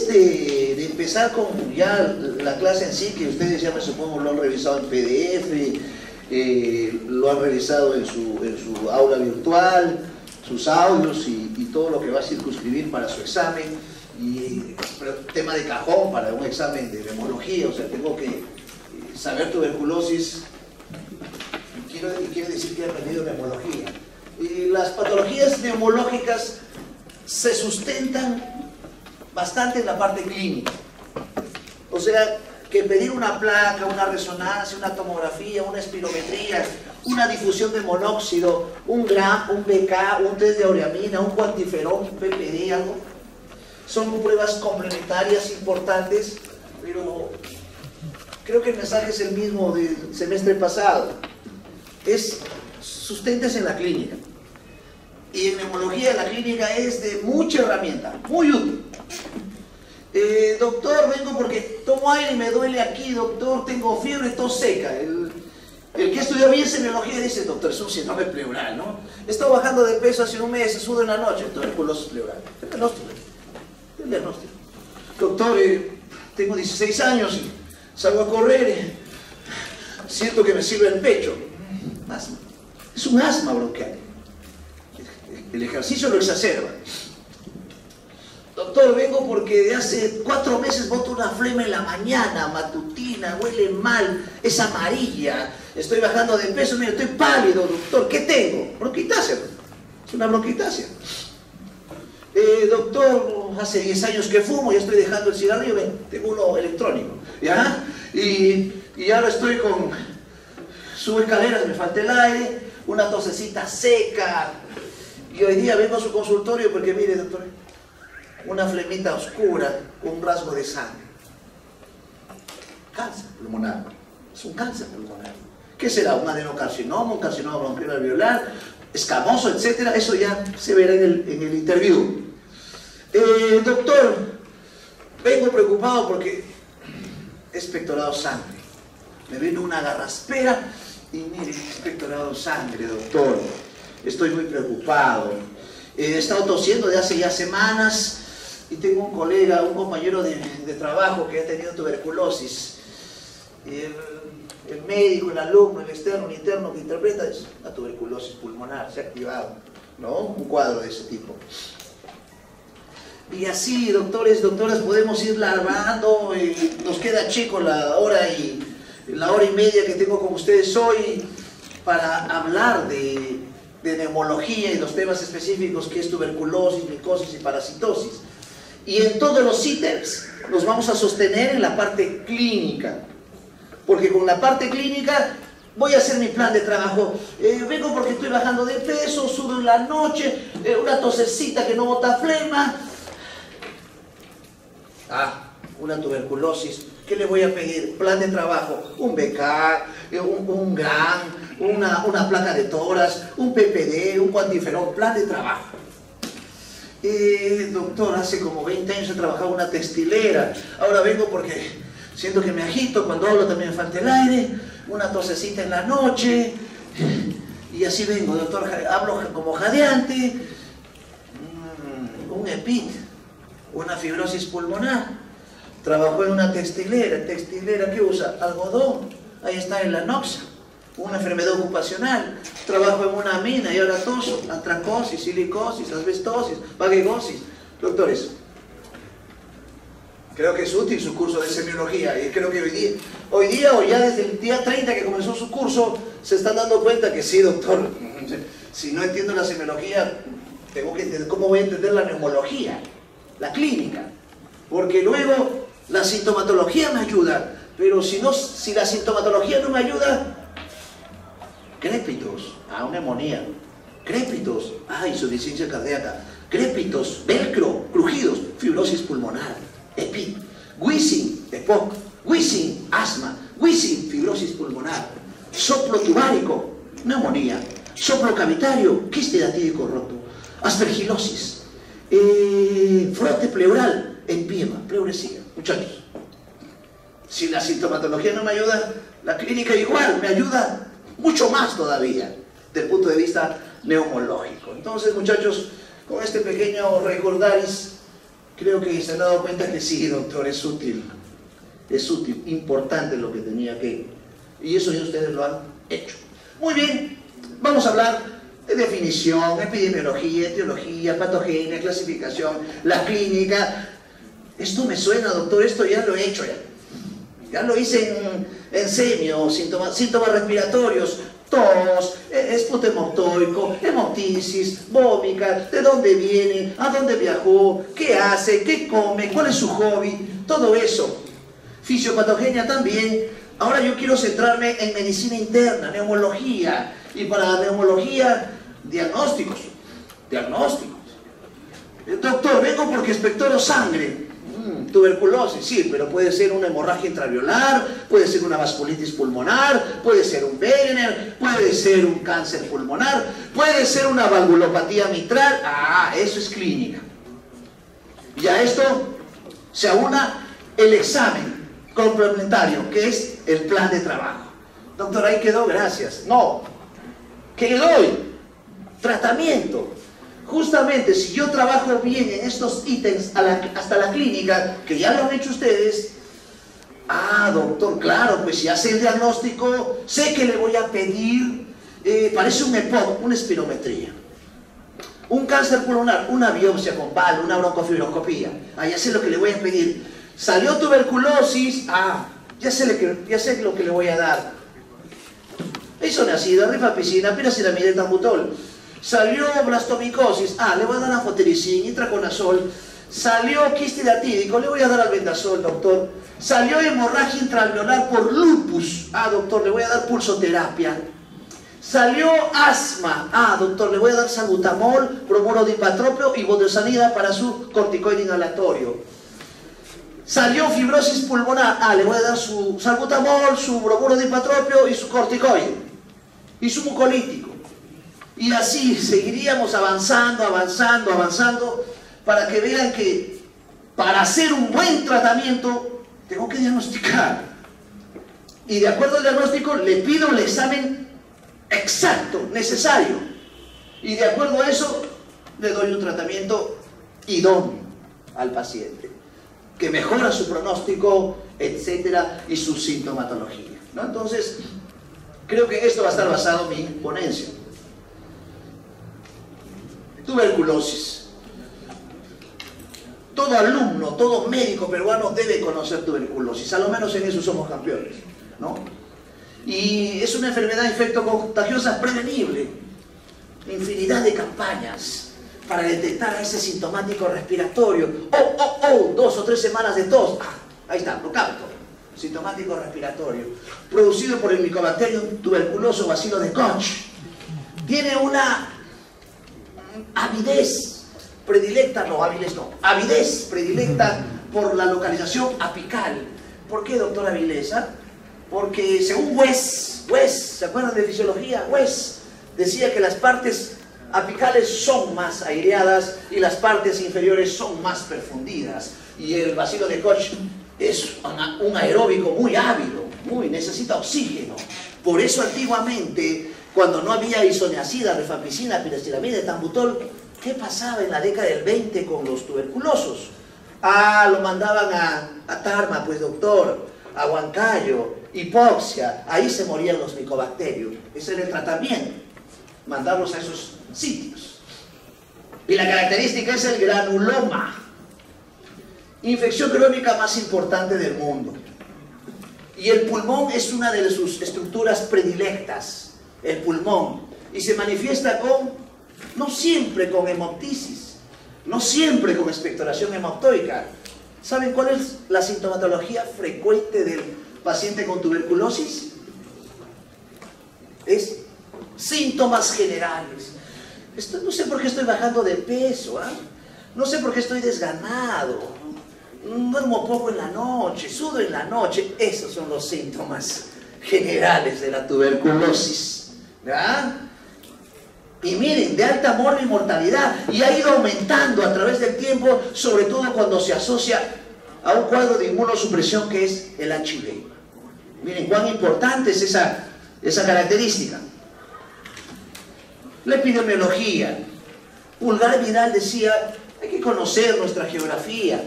de empezar con ya la clase en sí, que ustedes ya me supongo lo han revisado en PDF, lo han revisado en su aula virtual, sus audios y todo lo que va a circunscribir para su examen, y tema de cajón para un examen de neumología, o sea, tengo que saber tuberculosis, quiere decir que he aprendido neumología. Y las patologías neumológicas se sustentan bastante en la parte clínica, o sea, que pedir una placa, una resonancia, una tomografía, una espirometría, una difusión de monóxido, un GRAM, un BK, un test de ureamina, un cuantiferón, un PPD, algo, son pruebas complementarias importantes, pero creo que el mensaje es el mismo del semestre pasado, es susténtese en la clínica. Y en neumología la clínica es de mucha herramienta, muy útil. Doctor, vengo porque tomo aire y me duele aquí, doctor, tengo fiebre, tos seca. El que estudió bien semiología dice, doctor, es un síndrome pleural, ¿no? He estado bajando de peso hace un mes, sudo en la noche, tuberculosis pleural. El diagnóstico. Doctor, tengo 16 años y salgo a correr, siento que me sirve el pecho. Asma. Es un asma bronquial. El ejercicio lo exacerba. Doctor, vengo porque de hace 4 meses boto una flema en la mañana, matutina, huele mal, es amarilla, estoy bajando de peso, mira, estoy pálido, doctor, ¿qué tengo? Bronquitasia, es una bronquitasia. Doctor, hace 10 años que fumo, ya estoy dejando el cigarrillo, ven, tengo uno electrónico, ¿ya? Y ahora estoy con, subo escaleras, me falta el aire, una tosecita seca, y hoy día vengo a su consultorio porque, mire, doctor, una flemita oscura, un rasgo de sangre. Cáncer pulmonar. Es un cáncer pulmonar. ¿Qué será? ¿Un adenocarcinoma, un carcinoma bronquial alveolar, escamoso, etcétera? Eso ya se verá en el interview. Doctor, vengo preocupado porque he expectorado sangre. Me vino una garraspera y mire, he expectorado sangre, doctor. Estoy muy preocupado. He estado tosiendo de hace ya semanas. Y tengo un colega, un compañero de trabajo que ha tenido tuberculosis. El médico, el alumno, el externo, el interno que interpreta es una tuberculosis pulmonar, se ha activado, ¿no? Un cuadro de ese tipo. Y así, doctores, doctoras, podemos ir larvando, nos queda chico la hora y media que tengo con ustedes hoy para hablar de neumología y los temas específicos que es tuberculosis, micosis y parasitosis. Y en todos los ítems nos vamos a sostener en la parte clínica, porque con la parte clínica voy a hacer mi plan de trabajo. Vengo porque estoy bajando de peso, sudo en la noche, una tosecita que no bota flema. Una tuberculosis. ¿Qué le voy a pedir? Plan de trabajo, un BK, un GRAM, una placa de tórax, un PPD, un cuantiferón, plan de trabajo. Doctor, hace como 20 años he trabajado en una textilera, ahora vengo porque siento que me agito, cuando hablo también me falta el aire, una tosecita en la noche, y así vengo, doctor, hablo como jadeante, un EPIT, una fibrosis pulmonar, trabajó en una textilera ¿qué usa? Algodón, ahí está el anoxa, una enfermedad ocupacional, trabajo en una mina y ahora toso, antracosis, silicosis, asbestosis, vagegosis. Doctores, creo que es útil su curso de semiología y creo que hoy día o ya desde el día 30 que comenzó su curso se están dando cuenta que sí, doctor, si no entiendo la semiología tengo que entender cómo voy a entender la neumología, la clínica, porque luego la sintomatología me ayuda, pero si la sintomatología no me ayuda, crépitos, una neumonía, crépitos, insuficiencia cardíaca, crépitos, velcro, crujidos, fibrosis pulmonar, EPIT, wheezing, EPOC, wheezing, asma, wheezing, fibrosis pulmonar, soplo tubárico, neumonía, soplo cavitario, quiste datídico roto, aspergilosis, frote pleural, empiema, pleuresía. Muchachos, si la sintomatología no me ayuda, la clínica igual me ayuda mucho más todavía, desde el punto de vista neumológico. Entonces, muchachos, con este pequeño recordaris, Creo que se han dado cuenta que sí, doctor, es útil, importante lo que tenía que... Y eso ya ustedes lo han hecho. Muy bien, vamos a hablar de definición, epidemiología, etiología, patogenia, clasificación, la clínica. Esto me suena, doctor, esto ya lo he hecho ya. Ya lo hice en semio, síntomas respiratorios, tos, esputo hemoptoico, hemoptisis, vómica, de dónde viene, a dónde viajó, qué hace, qué come, cuál es su hobby, todo eso. Fisiopatogenia también. Ahora yo quiero centrarme en medicina interna, neumología, y para la neumología, diagnósticos. Doctor, vengo porque expectoro sangre. Tuberculosis, sí, pero puede ser una hemorragia intraalveolar, puede ser una vasculitis pulmonar, puede ser un Wegener, puede ser un cáncer pulmonar, puede ser una valvulopatía mitral. Eso es clínica. Y a esto se aúna el examen complementario, que es el plan de trabajo. Doctor, ahí quedó, gracias. No, ¿qué doy? Tratamiento. Justamente, si yo trabajo bien en estos ítems hasta la clínica, que ya lo han hecho ustedes, doctor, claro, pues si hace el diagnóstico, sé que le voy a pedir, parece un EPOC, una espirometría. Un cáncer pulmonar, una biopsia con palo, una broncofibroscopía. Ya sé lo que le voy a pedir. Salió tuberculosis, ya sé lo que le voy a dar. Isoniazida, rifapicina, piracetamida, etambutol. Salió blastomicosis, le voy a dar anfotericin, itraconazol. Salió quiste datídico, le voy a dar albendazol, doctor. Salió hemorragia intraalveolar por lupus, doctor, le voy a dar pulsoterapia. Salió asma, doctor, le voy a dar salbutamol, bromuro de ipatropio y budesonida para su corticoide inhalatorio. Salió fibrosis pulmonar, le voy a dar su salbutamol, su bromuro de ipatropio y su corticoide y su mucolítico. Y así seguiríamos avanzando, para que vean que para hacer un buen tratamiento tengo que diagnosticar. Y de acuerdo al diagnóstico le pido el examen exacto, necesario. Y de acuerdo a eso le doy un tratamiento idóneo al paciente, que mejora su pronóstico, etcétera, y su sintomatología, ¿no? Entonces, creo que esto va a estar basado en mi ponencia. Tuberculosis. Todo alumno, todo médico peruano debe conocer tuberculosis, a lo menos en eso somos campeones, ¿no? Y es una enfermedad infectocontagiosa prevenible. Infinidad de campañas para detectar a ese sintomático respiratorio. 2 o 3 semanas de tos. Ahí está, lo capto. Sintomático respiratorio. Producido por el Mycobacterium tuberculoso bacilo de Koch. Tiene una avidez predilecta, avidez predilecta por la localización apical. ¿Por qué, doctor Avilés? Porque según West, ¿se acuerdan de fisiología? West decía que las partes apicales son más aireadas y las partes inferiores son más perfundidas. Y el bacilo de Koch es un aeróbico muy ávido, necesita oxígeno. Por eso antiguamente, cuando no había isoniazida, rifapicina, piracetamida, etambutol, ¿qué pasaba en la década del 20 con los tuberculosos? Lo mandaban a Tarma, pues doctor, a Huancayo, hipoxia, ahí se morían los micobacterios. Ese era el tratamiento, mandarlos a esos sitios. Y la característica es el granuloma, infección crónica más importante del mundo. Y el pulmón es una de sus estructuras predilectas, el pulmón, y se manifiesta no siempre con hemoptisis, no siempre con expectoración hemoptoica. ¿Saben cuál es la sintomatología frecuente del paciente con tuberculosis? Es síntomas generales. No sé por qué estoy bajando de peso, no sé por qué estoy desganado, duermo poco en la noche, sudo en la noche. Esos son los síntomas generales de la tuberculosis, ¿verdad? Y miren, de alta morbi y mortalidad, y ha ido aumentando a través del tiempo, sobre todo cuando se asocia a un cuadro de inmunosupresión que es el HIV. Miren cuán importante es esa característica. La epidemiología. Pulgar Vidal decía Hay que conocer nuestra geografía.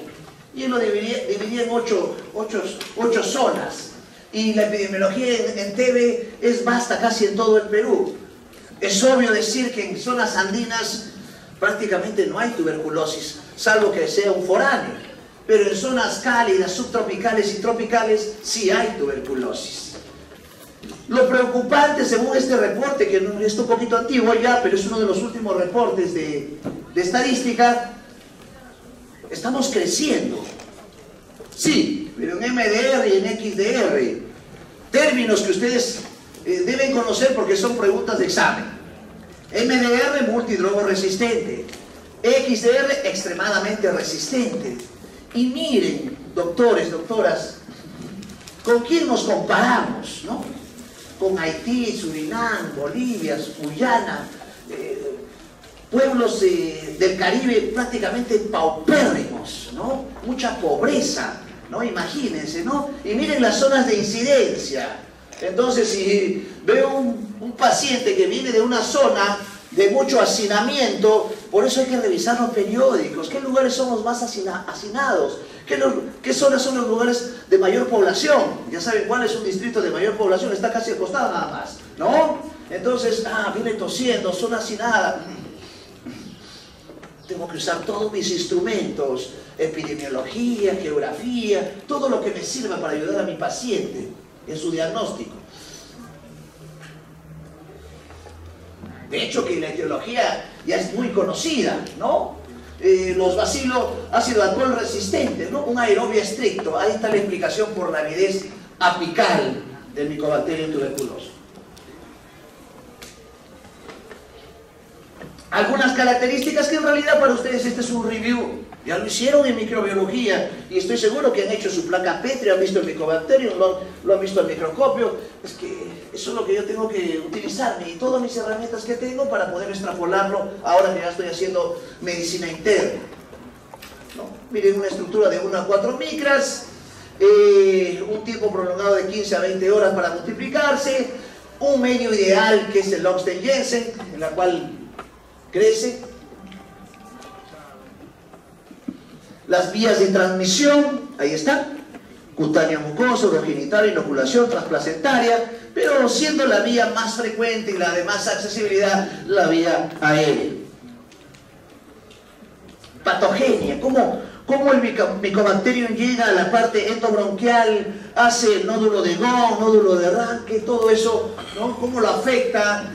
Y él lo dividía en ocho zonas. Y la epidemiología en TV es vasta casi en todo el Perú. Es obvio decir que en zonas andinas prácticamente no hay tuberculosis, salvo que sea un foráneo. Pero en zonas cálidas, subtropicales y tropicales sí hay tuberculosis. Lo preocupante, según este reporte, que es un poquito antiguo ya, pero es uno de los últimos reportes de estadística, estamos creciendo. Sí, pero en MDR y en XDR, términos que ustedes deben conocer porque son preguntas de examen. MDR, multidrogo resistente. XDR, extremadamente resistente. Y miren, doctores, doctoras, ¿con quién nos comparamos, no? Con Haití, Surinam, Bolivia, Guyana, pueblos del Caribe prácticamente paupérrimos, ¿no? Mucha pobreza, ¿no? Imagínense, ¿no? Y miren las zonas de incidencia. Entonces, si veo un paciente que viene de una zona de mucho hacinamiento, por eso hay que revisar los periódicos. ¿Qué lugares somos más hacinados? ¿Qué zonas son los lugares de mayor población? Ya saben cuál es un distrito de mayor población, está casi al costado nada más, ¿no? Entonces, viene tosiendo, zona hacinada. Tengo que usar todos mis instrumentos, epidemiología, geografía, todo lo que me sirva para ayudar a mi paciente en su diagnóstico. De hecho, que la etiología ya es muy conocida, ¿no? Los bacilos ácido alcohol resistentes, ¿no? Un aerobio estricto. Ahí está la explicación por la avidez apical del Mycobacterium tuberculosis. Algunas características que en realidad para ustedes este es un review. Ya lo hicieron en microbiología y estoy seguro que han hecho su placa Petri, han visto el Mycobacterium, lo han visto al microscopio. Es que eso es lo que yo tengo que utilizar y todas mis herramientas que tengo para poder extrapolarlo ahora que ya estoy haciendo medicina interna, ¿no? Miren, una estructura de 1 a 4 micras, un tiempo prolongado de 15 a 20 horas para multiplicarse, un medio ideal que es el Oxten-Jensen, en la cual crece. Las vías de transmisión, ahí están: cutáneo mucoso, urogenital, inoculación, transplacentaria, pero siendo la vía más frecuente y la de más accesibilidad, la vía aérea. Patogenia, ¿cómo el Mycobacterium llega a la parte endobronquial, hace el nódulo de Gauss, nódulo de Ranke, todo eso, ¿no? ¿Cómo lo afecta?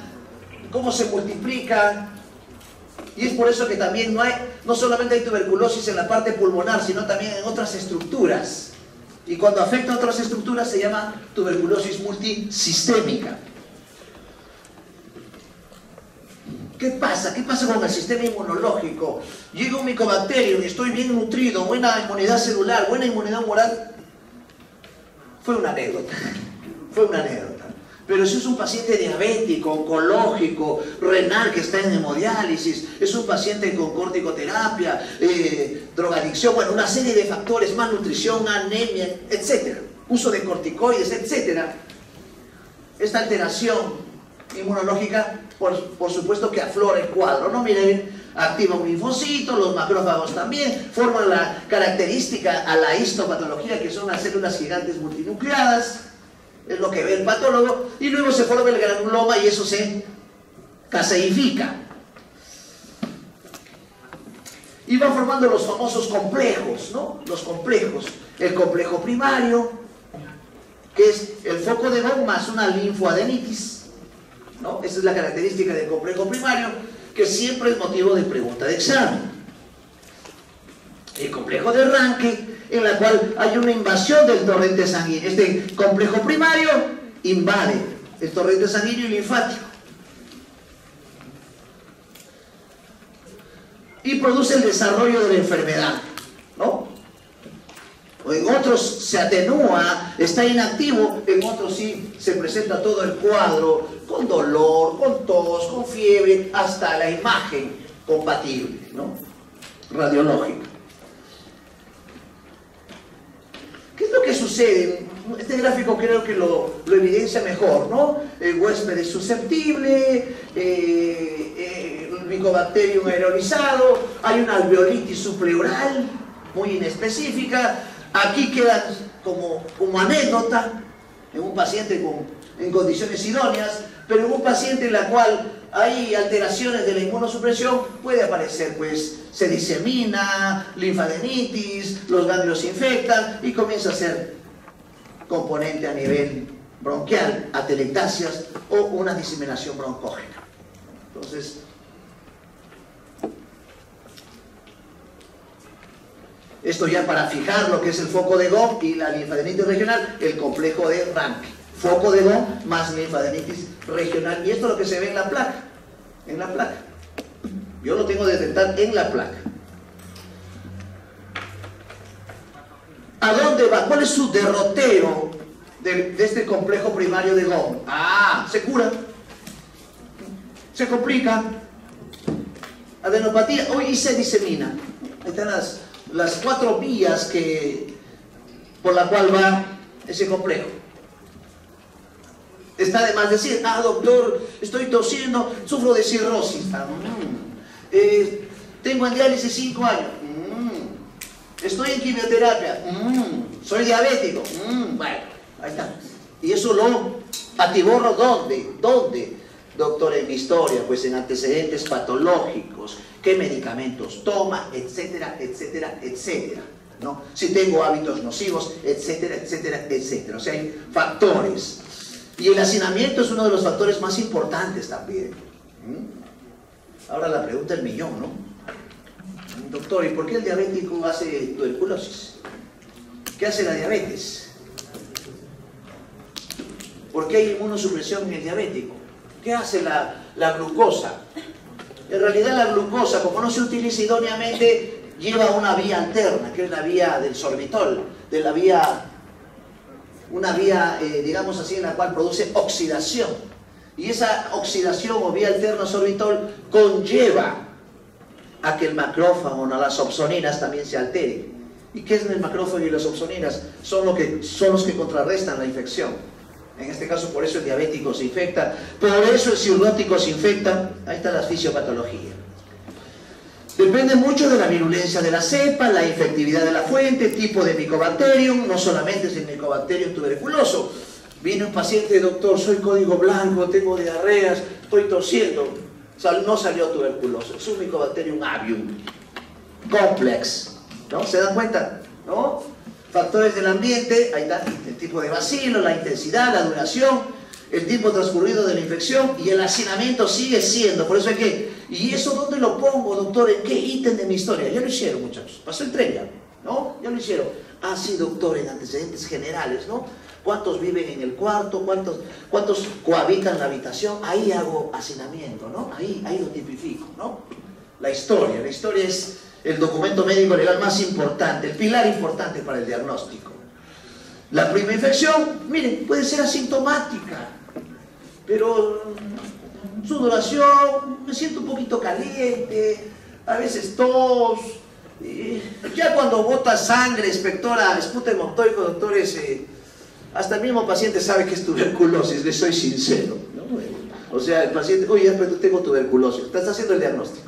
¿Cómo se multiplica? Y es por eso que también no solamente hay tuberculosis en la parte pulmonar, sino también en otras estructuras. Y cuando afecta a otras estructuras se llama tuberculosis multisistémica. ¿Qué pasa? ¿Qué pasa con el sistema inmunológico? Llega un Mycobacterium y estoy bien nutrido, buena inmunidad celular, buena inmunidad humoral. Fue una anécdota. Fue una anécdota. Pero si es un paciente diabético, oncológico, renal que está en hemodiálisis, es un paciente con corticoterapia, drogadicción, bueno, una serie de factores, malnutrición, anemia, etc. Uso de corticoides, etc. Esta alteración inmunológica, por supuesto que aflora el cuadro, ¿no? Miren, activa un linfocito, los macrófagos también, forman la característica a la histopatología, que son las células gigantes multinucleadas. Es lo que ve el patólogo, y luego se forma el granuloma y eso se caseifica. Y van formando los famosos complejos, ¿no? Los complejos. El complejo primario, que es el foco de Gauss más una linfoadenitis, ¿no? Esa es la característica del complejo primario, que siempre es motivo de pregunta de examen. El complejo de Ranke, en la cual hay una invasión del torrente sanguíneo. Este complejo primario invade el torrente sanguíneo y linfático y produce el desarrollo de la enfermedad, ¿no? En otros se atenúa, está inactivo, en otros sí se presenta todo el cuadro con dolor, con tos, con fiebre, hasta la imagen compatible, ¿no? Radiológica. ¿Qué es lo que sucede? Este gráfico creo que lo evidencia mejor, ¿no? El huésped es susceptible, Mycobacterium aerolizado, hay una alveolitis supleural muy inespecífica. Aquí queda como anécdota en un paciente en condiciones idóneas, pero en un paciente en la cual hay alteraciones de la inmunosupresión puede aparecer, pues, se disemina, linfadenitis, los ganglios se infectan y comienza a ser componente a nivel bronquial, atelectasias o una diseminación broncógena. Entonces, esto ya para fijar lo que es el foco de Gaume y la linfadenitis regional, el complejo de Ranke. Foco de Gaume más linfadenitis regional. Y esto es lo que se ve en la placa. En la placa. Yo lo tengo de detectar en la placa. ¿A dónde va? ¿Cuál es su derrotero de este complejo primario de Gaume? Ah, se cura. Se complica. Adenopatía. Hoy se disemina. Ahí están las 4 vías por la cual va ese complejo. Está de más decir, doctor, estoy tosiendo, sufro de cirrosis. Tengo en diálisis 5 años. Estoy en quimioterapia. Soy diabético. Bueno, ahí está. Y eso lo atiborro, ¿dónde? Doctor, en mi historia, pues en antecedentes patológicos, qué medicamentos toma, etcétera, etcétera, etcétera, ¿no? Si tengo hábitos nocivos, etcétera, etcétera, etcétera. O sea, hay factores. Y el hacinamiento es uno de los factores más importantes también. Ahora la pregunta del millón, ¿no? Doctor, ¿y por qué el diabético hace tuberculosis? ¿Qué hace la diabetes? ¿Por qué hay inmunosupresión en el diabético? ¿Qué hace la glucosa? En realidad la glucosa, como no se utiliza idóneamente, lleva una vía alterna, que es la vía del sorbitol, una vía, digamos así, en la cual produce oxidación. Y esa oxidación o vía alterna sorbitol conlleva a que el macrófago o las opsoninas también se alteren. ¿Y qué es el macrófago y las opsoninas? Son los que contrarrestan la infección. En este caso, por eso el diabético se infecta, por eso el cirrótico se infecta. Ahí está la fisiopatología. Depende mucho de la virulencia de la cepa, la infectividad de la fuente, tipo de Mycobacterium, no solamente es el Mycobacterium tuberculoso. Viene un paciente, doctor, soy código blanco, tengo diarreas, estoy tosiendo. No salió tuberculoso, es un Mycobacterium avium complex, ¿no? ¿Se dan cuenta? ¿No? Factores del ambiente, ahí está el tipo de bacilo, la intensidad, la duración, el tiempo transcurrido de la infección y el hacinamiento sigue siendo. Por eso hay que... ¿Y eso dónde lo pongo, doctor? ¿En qué ítem de mi historia? Ya lo hicieron, muchachos. Pasó el tren ya, ¿no? Ya lo hicieron. Ah, sí, doctor, en antecedentes generales, ¿no? ¿Cuántos viven en el cuarto? ¿Cuántos cohabitan la habitación? Ahí hago hacinamiento, ¿no? Ahí lo tipifico, ¿no? La historia es el documento médico legal más importante, el pilar importante para el diagnóstico. La primera infección, miren, puede ser asintomática, pero sudoración, me siento un poquito caliente, a veces tos, ya cuando bota sangre, espectora, esputa hemoctórico, doctores, hasta el mismo paciente sabe que es tuberculosis, le soy sincero, ¿no? O sea, el paciente, oye, pero tengo tuberculosis, estás haciendo el diagnóstico.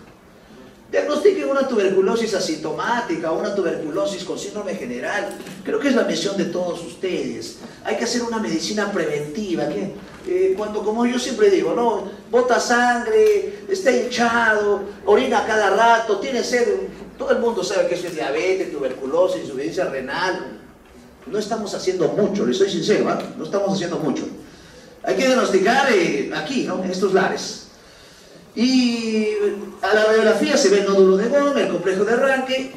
Diagnostiquen una tuberculosis asintomática, una tuberculosis con síndrome general. Creo que es la misión de todos ustedes. Hay que hacer una medicina preventiva. Cuando, como yo siempre digo, ¿no? Bota sangre, está hinchado, orina cada rato, tiene sed. Todo el mundo sabe que eso es diabetes, tuberculosis, insuficiencia renal. No estamos haciendo mucho, les soy sincero, ¿eh? No estamos haciendo mucho. Hay que diagnosticar aquí, ¿no? En estos lares. Y a la radiografía se ve el nódulo de Gaume, el complejo de Ranke,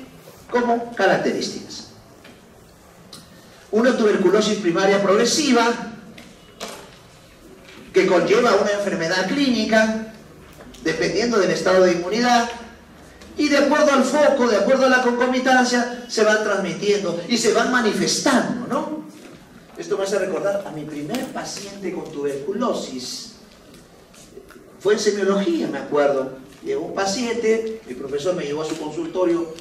como características. Una tuberculosis primaria progresiva que conlleva una enfermedad clínica, dependiendo del estado de inmunidad, y de acuerdo al foco, de acuerdo a la concomitancia, se van transmitiendo y se van manifestando, ¿no? Esto me hace recordar a mi primer paciente con tuberculosis. Fue en semiología, me acuerdo. Llegó un paciente, mi profesor me llevó a su consultorio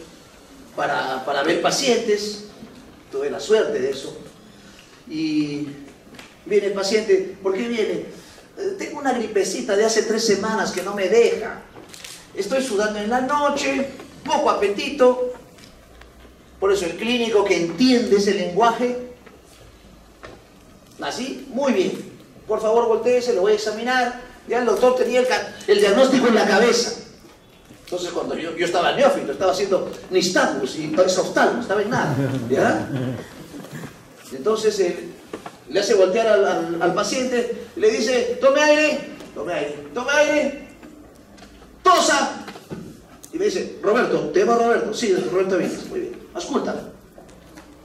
para ver pacientes. Tuve la suerte de eso. Y viene el paciente, ¿por qué viene? Tengo una gripecita de hace 3 semanas que no me deja. estoy sudando en la noche, poco apetito. Por eso el clínico que entiende ese lenguaje, así, muy bien. Por favor, voltéese, lo voy a examinar. Ya el doctor tenía el diagnóstico en la cabeza. Entonces, cuando yo estaba neófito, estaba haciendo nistagmus y exoftalmo, estaba en nada. ¿Ya? Entonces, le hace voltear al paciente, le dice, tome aire, tome aire, tome aire, tosa. Y me dice, Roberto, ¿te llamo Roberto? Sí, Roberto Vinas, muy bien. Escúchame.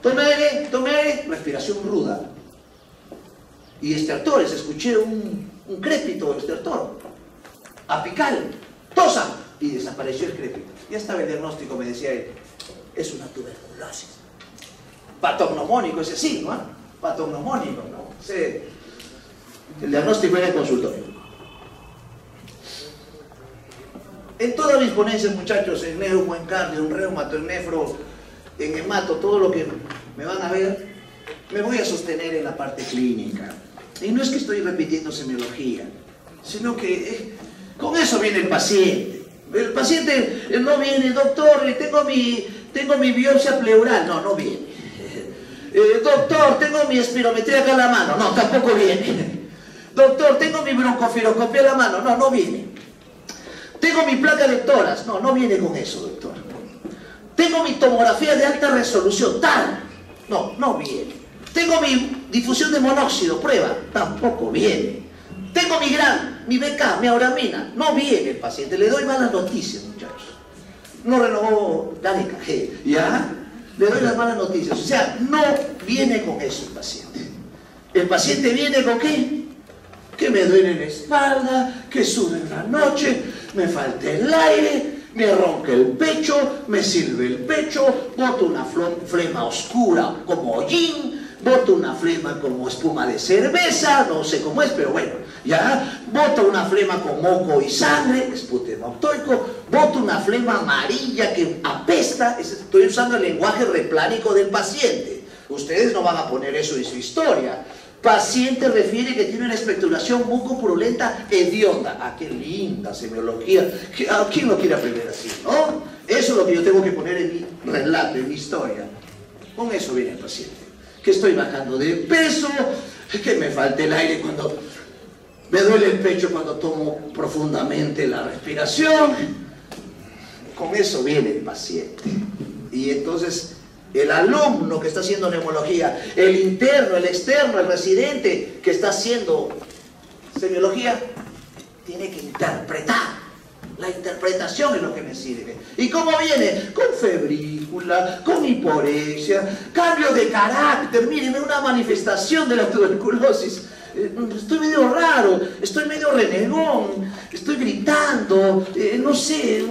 Tome aire, respiración ruda. Y estertores, escuché un crépito estertor. Apical, tosa. Y desapareció el crépito. Ya estaba el diagnóstico, me decía él. Es una tuberculosis. Patognomónico, ese sí, ¿no? Patognomónico, ¿no? Sí. El diagnóstico era el consultorio. En todas mis ponencias, muchachos, en neuro, en cardio, en reumato, en nefro, en hemato, todo lo que me van a ver, me voy a sostener en la parte clínica. Y no es que estoy repitiendo semiología, sino que con eso viene el paciente. El paciente no viene, doctor, tengo mi biopsia pleural. No, no viene. Doctor, tengo mi espirometría acá en la mano. No, tampoco viene. Doctor, tengo mi broncofiloscopía en la mano. No, no viene. Tengo mi placa de toras. No, no viene con eso, doctor. Tengo mi tomografía de alta resolución. Tal. No, no viene. Tengo mi difusión de monóxido. Prueba. Tampoco viene. Tengo mi GRAM, mi BK, mi auramina. No viene el paciente. Le doy malas noticias, muchachos. No renovó la beca. ¿Ya? Le doy las malas noticias. O sea, no viene con eso el paciente. El paciente viene con ¿qué? Que me duele la espalda, que sudo en la noche, me falta el aire, me ronca el pecho, me sirve el pecho, boto una flema oscura como hollín, boto una flema como espuma de cerveza, no sé cómo es, pero bueno, ya, boto una flema con moco y sangre, esputema octoico, boto una flema amarilla que apesta, estoy usando el lenguaje replánico del paciente. Ustedes no van a poner eso en su historia. Paciente refiere que tiene una expectoración mucopurulenta hedionda. Ah, qué linda semiología. ¿Quién lo quiere aprender así, no? Eso es lo que yo tengo que poner en mi relato, en mi historia. Con eso viene el paciente. Que estoy bajando de peso, que me falta el aire cuando me duele el pecho cuando tomo profundamente la respiración. Con eso viene el paciente. Y entonces el alumno que está haciendo neumología, el interno, el externo, el residente que está haciendo semiología, tiene que interpretar. La interpretación es lo que me sirve. ¿Y cómo viene? Con febrícula, con hiporexia, cambio de carácter. Mírenme, una manifestación de la tuberculosis. Estoy medio raro, estoy medio renegón, estoy gritando, no sé,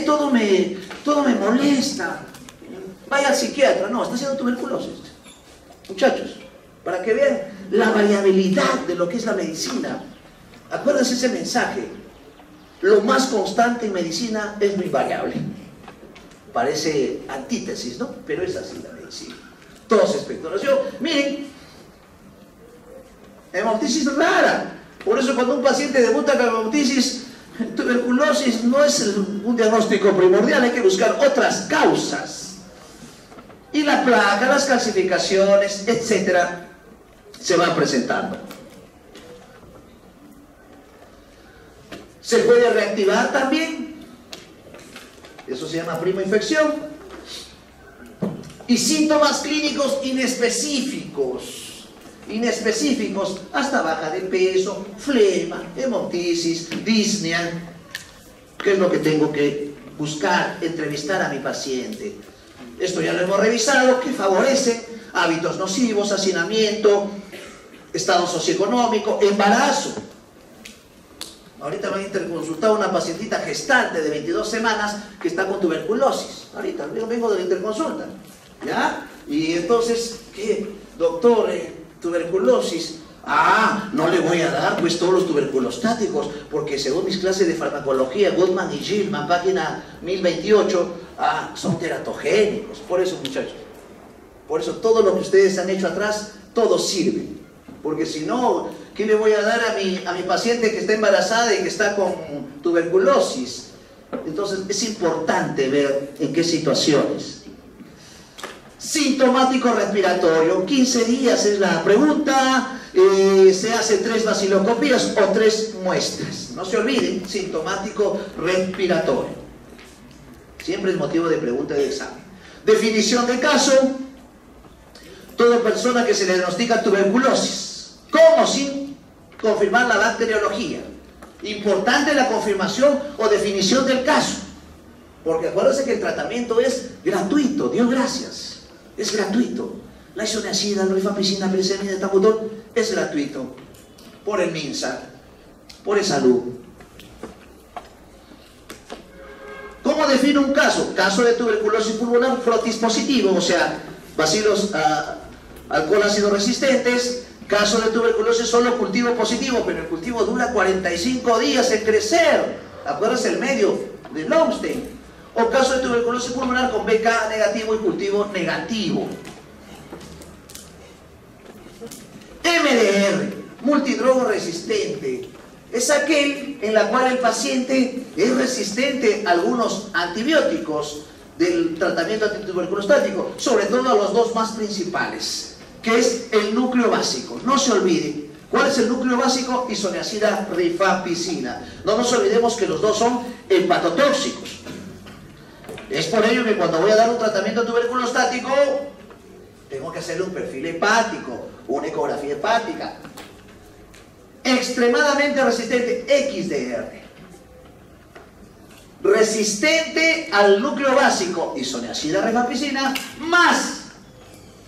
todo me molesta. Vaya al psiquiatra. No, está haciendo tuberculosis. Muchachos, para que vean la variabilidad de lo que es la medicina. Acuérdense ese mensaje. Lo más constante en medicina es lo invariable. Parece antítesis, ¿no? Pero es así la medicina. Tos, expectoración. Miren, hemoptisis rara. Por eso cuando un paciente debuta con hemoptisis, tuberculosis no es un diagnóstico primordial. Hay que buscar otras causas. Y la placa, las calcificaciones, etcétera, se van presentando. Se puede reactivar también. Eso se llama primoinfección. Y síntomas clínicos inespecíficos. Inespecíficos, hasta baja de peso, flema, hemoptisis, disnea. ¿Qué es lo que tengo que buscar? Entrevistar a mi paciente. Esto ya lo hemos revisado, que favorece hábitos nocivos, hacinamiento, estado socioeconómico, embarazo. Ahorita me han interconsultado una pacientita gestante de 22 semanas que está con tuberculosis. Ahorita vengo de la interconsulta. ¿Ya? Y entonces, ¿qué? Doctor, tuberculosis. Ah, no le voy a dar pues todos los tuberculostáticos, porque según mis clases de farmacología, Goodman y Gilman, página 1028, son teratogénicos. Por eso, muchachos, por eso todo lo que ustedes han hecho atrás, todo sirve. Porque si no, ¿qué le voy a dar a mi paciente que está embarazada y que está con tuberculosis? Entonces es importante ver en qué situaciones. Sintomático respiratorio, 15 días es la pregunta, se hace 3 vaciloscopías o 3 muestras. No se olviden, sintomático respiratorio. Siempre es motivo de pregunta y de examen. Definición de caso: toda persona que se le diagnostica tuberculosis, con o sin confirmar la bacteriología. Importante la confirmación o definición del caso, porque acuérdense que el tratamiento es gratuito, Dios gracias, es gratuito. La isoniazida, la rifampicina, penicilina, etambutol es gratuito por el MINSA, por el Salud. ¿Cómo define un caso? Caso de tuberculosis pulmonar, frotis positivo, o sea, bacilos alcohol ácido resistentes. Caso de tuberculosis solo cultivo positivo, pero el cultivo dura 45 días en crecer. Acuérdense el medio de Lomstein. O caso de tuberculosis pulmonar con BK negativo y cultivo negativo. MDR, multidrogo resistente. Es aquel en la cual el paciente es resistente a algunos antibióticos del tratamiento antituberculostático, sobre todo a los 2 más principales, que es el núcleo básico. No se olviden, ¿cuál es el núcleo básico? Isoniazida, rifampicina. No nos olvidemos que los 2 son hepatotóxicos. Es por ello que cuando voy a dar un tratamiento tuberculostático, tengo que hacerle un perfil hepático, una ecografía hepática. Extremadamente resistente, XDR. Resistente al núcleo básico, isoniazida, rifampicina, más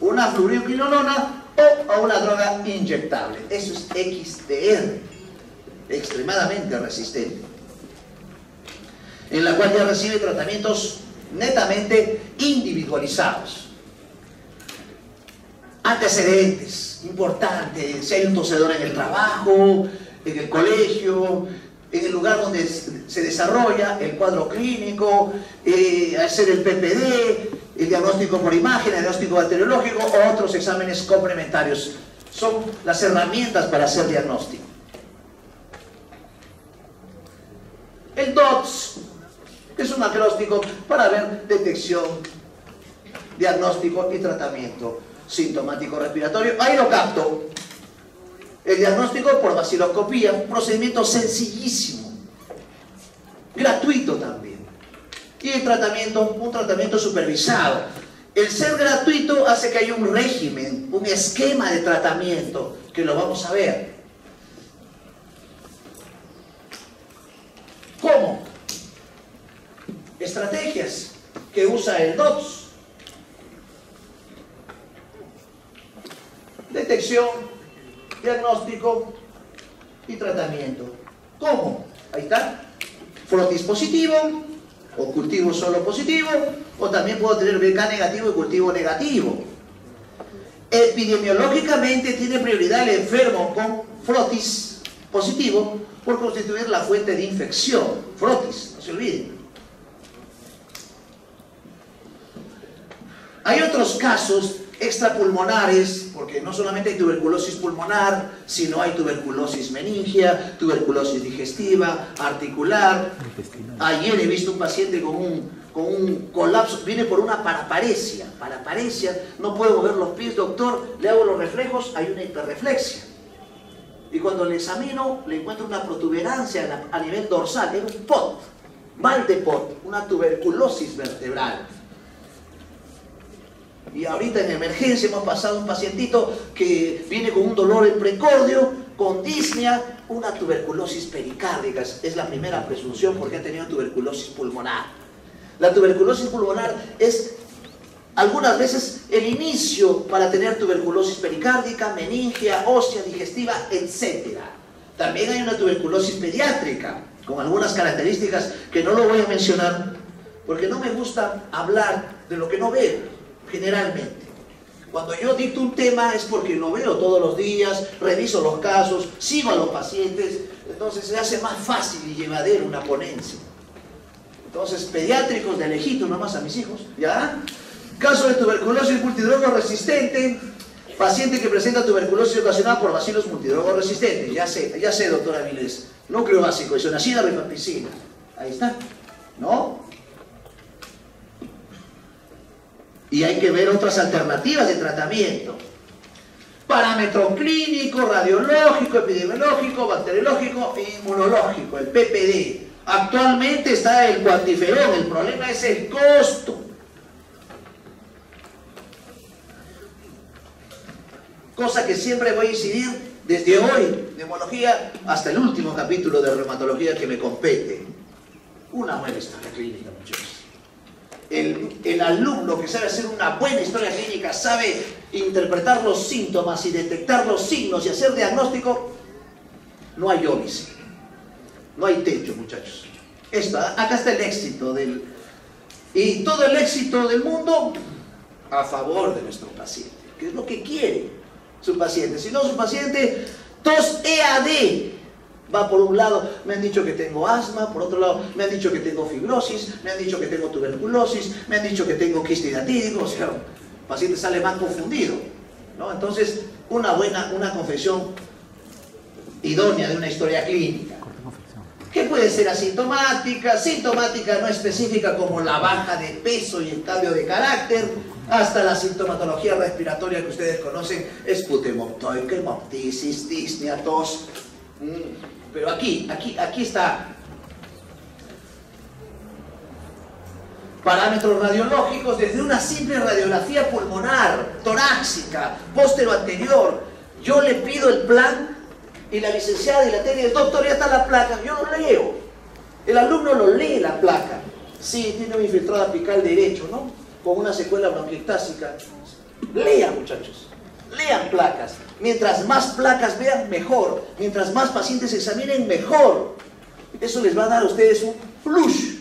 una fluoroquinolona o a una droga inyectable. Eso es XDR, extremadamente resistente, en la cual ya recibe tratamientos netamente individualizados. Antecedentes, importante, si hay un tosedor en el trabajo, en el colegio, en el lugar donde se desarrolla el cuadro clínico, hacer el PPD, el diagnóstico por imagen, el diagnóstico bacteriológico o otros exámenes complementarios. Son las herramientas para hacer diagnóstico. El DOTS es un acróstico para ver detección, diagnóstico y tratamiento sintomático respiratorio. Ahí lo capto. El diagnóstico por vaciloscopía, un procedimiento sencillísimo, gratuito también. Y el tratamiento, un tratamiento supervisado. El ser gratuito hace que haya un régimen, un esquema de tratamiento, que lo vamos a ver. ¿Cómo? Estrategias que usa el DOTS. Detección, diagnóstico y tratamiento. ¿Cómo? Ahí está. Frotis positivo, o cultivo solo positivo, o también puedo tener BK negativo y cultivo negativo. Epidemiológicamente tiene prioridad el enfermo con frotis positivo por constituir la fuente de infección. Frotis, no se olviden. Hay otros casos extrapulmonares, porque no solamente hay tuberculosis pulmonar, sino hay tuberculosis meningia, tuberculosis digestiva, articular. Ayer he visto un paciente con un colapso, viene por una paraparesia, no puedo mover los pies, doctor, le hago los reflejos, hay una hiperreflexia. Y cuando le examino, le encuentro una protuberancia a nivel dorsal, es un POT, mal de POT, una tuberculosis vertebral. Y ahorita en emergencia hemos pasado un pacientito que viene con un dolor en precordio, con disnea, una tuberculosis pericárdica. Es la primera presunción porque ha tenido tuberculosis pulmonar. La tuberculosis pulmonar es algunas veces el inicio para tener tuberculosis pericárdica, meningia, ósea, digestiva, etc. También hay una tuberculosis pediátrica con algunas características que no lo voy a mencionar porque no me gusta hablar de lo que no veo. Generalmente, cuando yo dicto un tema es porque lo veo todos los días, reviso los casos, sigo a los pacientes, entonces se hace más fácil y llevadero una ponencia. Entonces, pediátricos de lejito nomás a mis hijos, ¿ya? Caso de tuberculosis multidrogo resistente, paciente que presenta tuberculosis ocasionada por bacilos multidrogo resistentes, ya sé, doctora Vilés, núcleo básico, isoniazida, rifampicina, ahí está. ¿no? Y hay que ver otras alternativas de tratamiento. Parámetro clínico, radiológico, epidemiológico, bacteriológico e inmunológico, el PPD. Actualmente está el cuantiferón, el problema es el costo. Cosa que siempre voy a incidir desde hoy, de hemología, hasta el último capítulo de reumatología que me compete. Una buena historia clínica, muchachos. El alumno que sabe hacer una buena historia clínica, sabe interpretar los síntomas y detectar los signos y hacer diagnóstico, no hay óbice, no hay techo, muchachos. Acá está el éxito y todo el éxito del mundo a favor de nuestro paciente, que es lo que quiere su paciente. Si no, su paciente, tos EAD, va por un lado, me han dicho que tengo asma, por otro lado, me han dicho que tengo fibrosis, me han dicho que tengo tuberculosis, me han dicho que tengo quiste hidratídico, o sea, el paciente sale más confundido, ¿no? Entonces, una confección idónea de una historia clínica, que puede ser asintomática, sintomática no específica como la baja de peso y el cambio de carácter, hasta la sintomatología respiratoria que ustedes conocen, esputemoptoica, hemoptisis, disnea, tos. Pero aquí está. Parámetros radiológicos desde una simple radiografía pulmonar, torácica, póstero-anterior. Yo le pido el plan y la licenciada y la técnica, doctor, ya está la placa, yo lo leo. El alumno lo lee la placa. Sí, tiene un infiltrado apical derecho, ¿no? Con una secuela bronquiectásica. Lean, muchachos. Lean placas. Mientras más placas vean, mejor. Mientras más pacientes examinen, mejor. Eso les va a dar a ustedes un plus.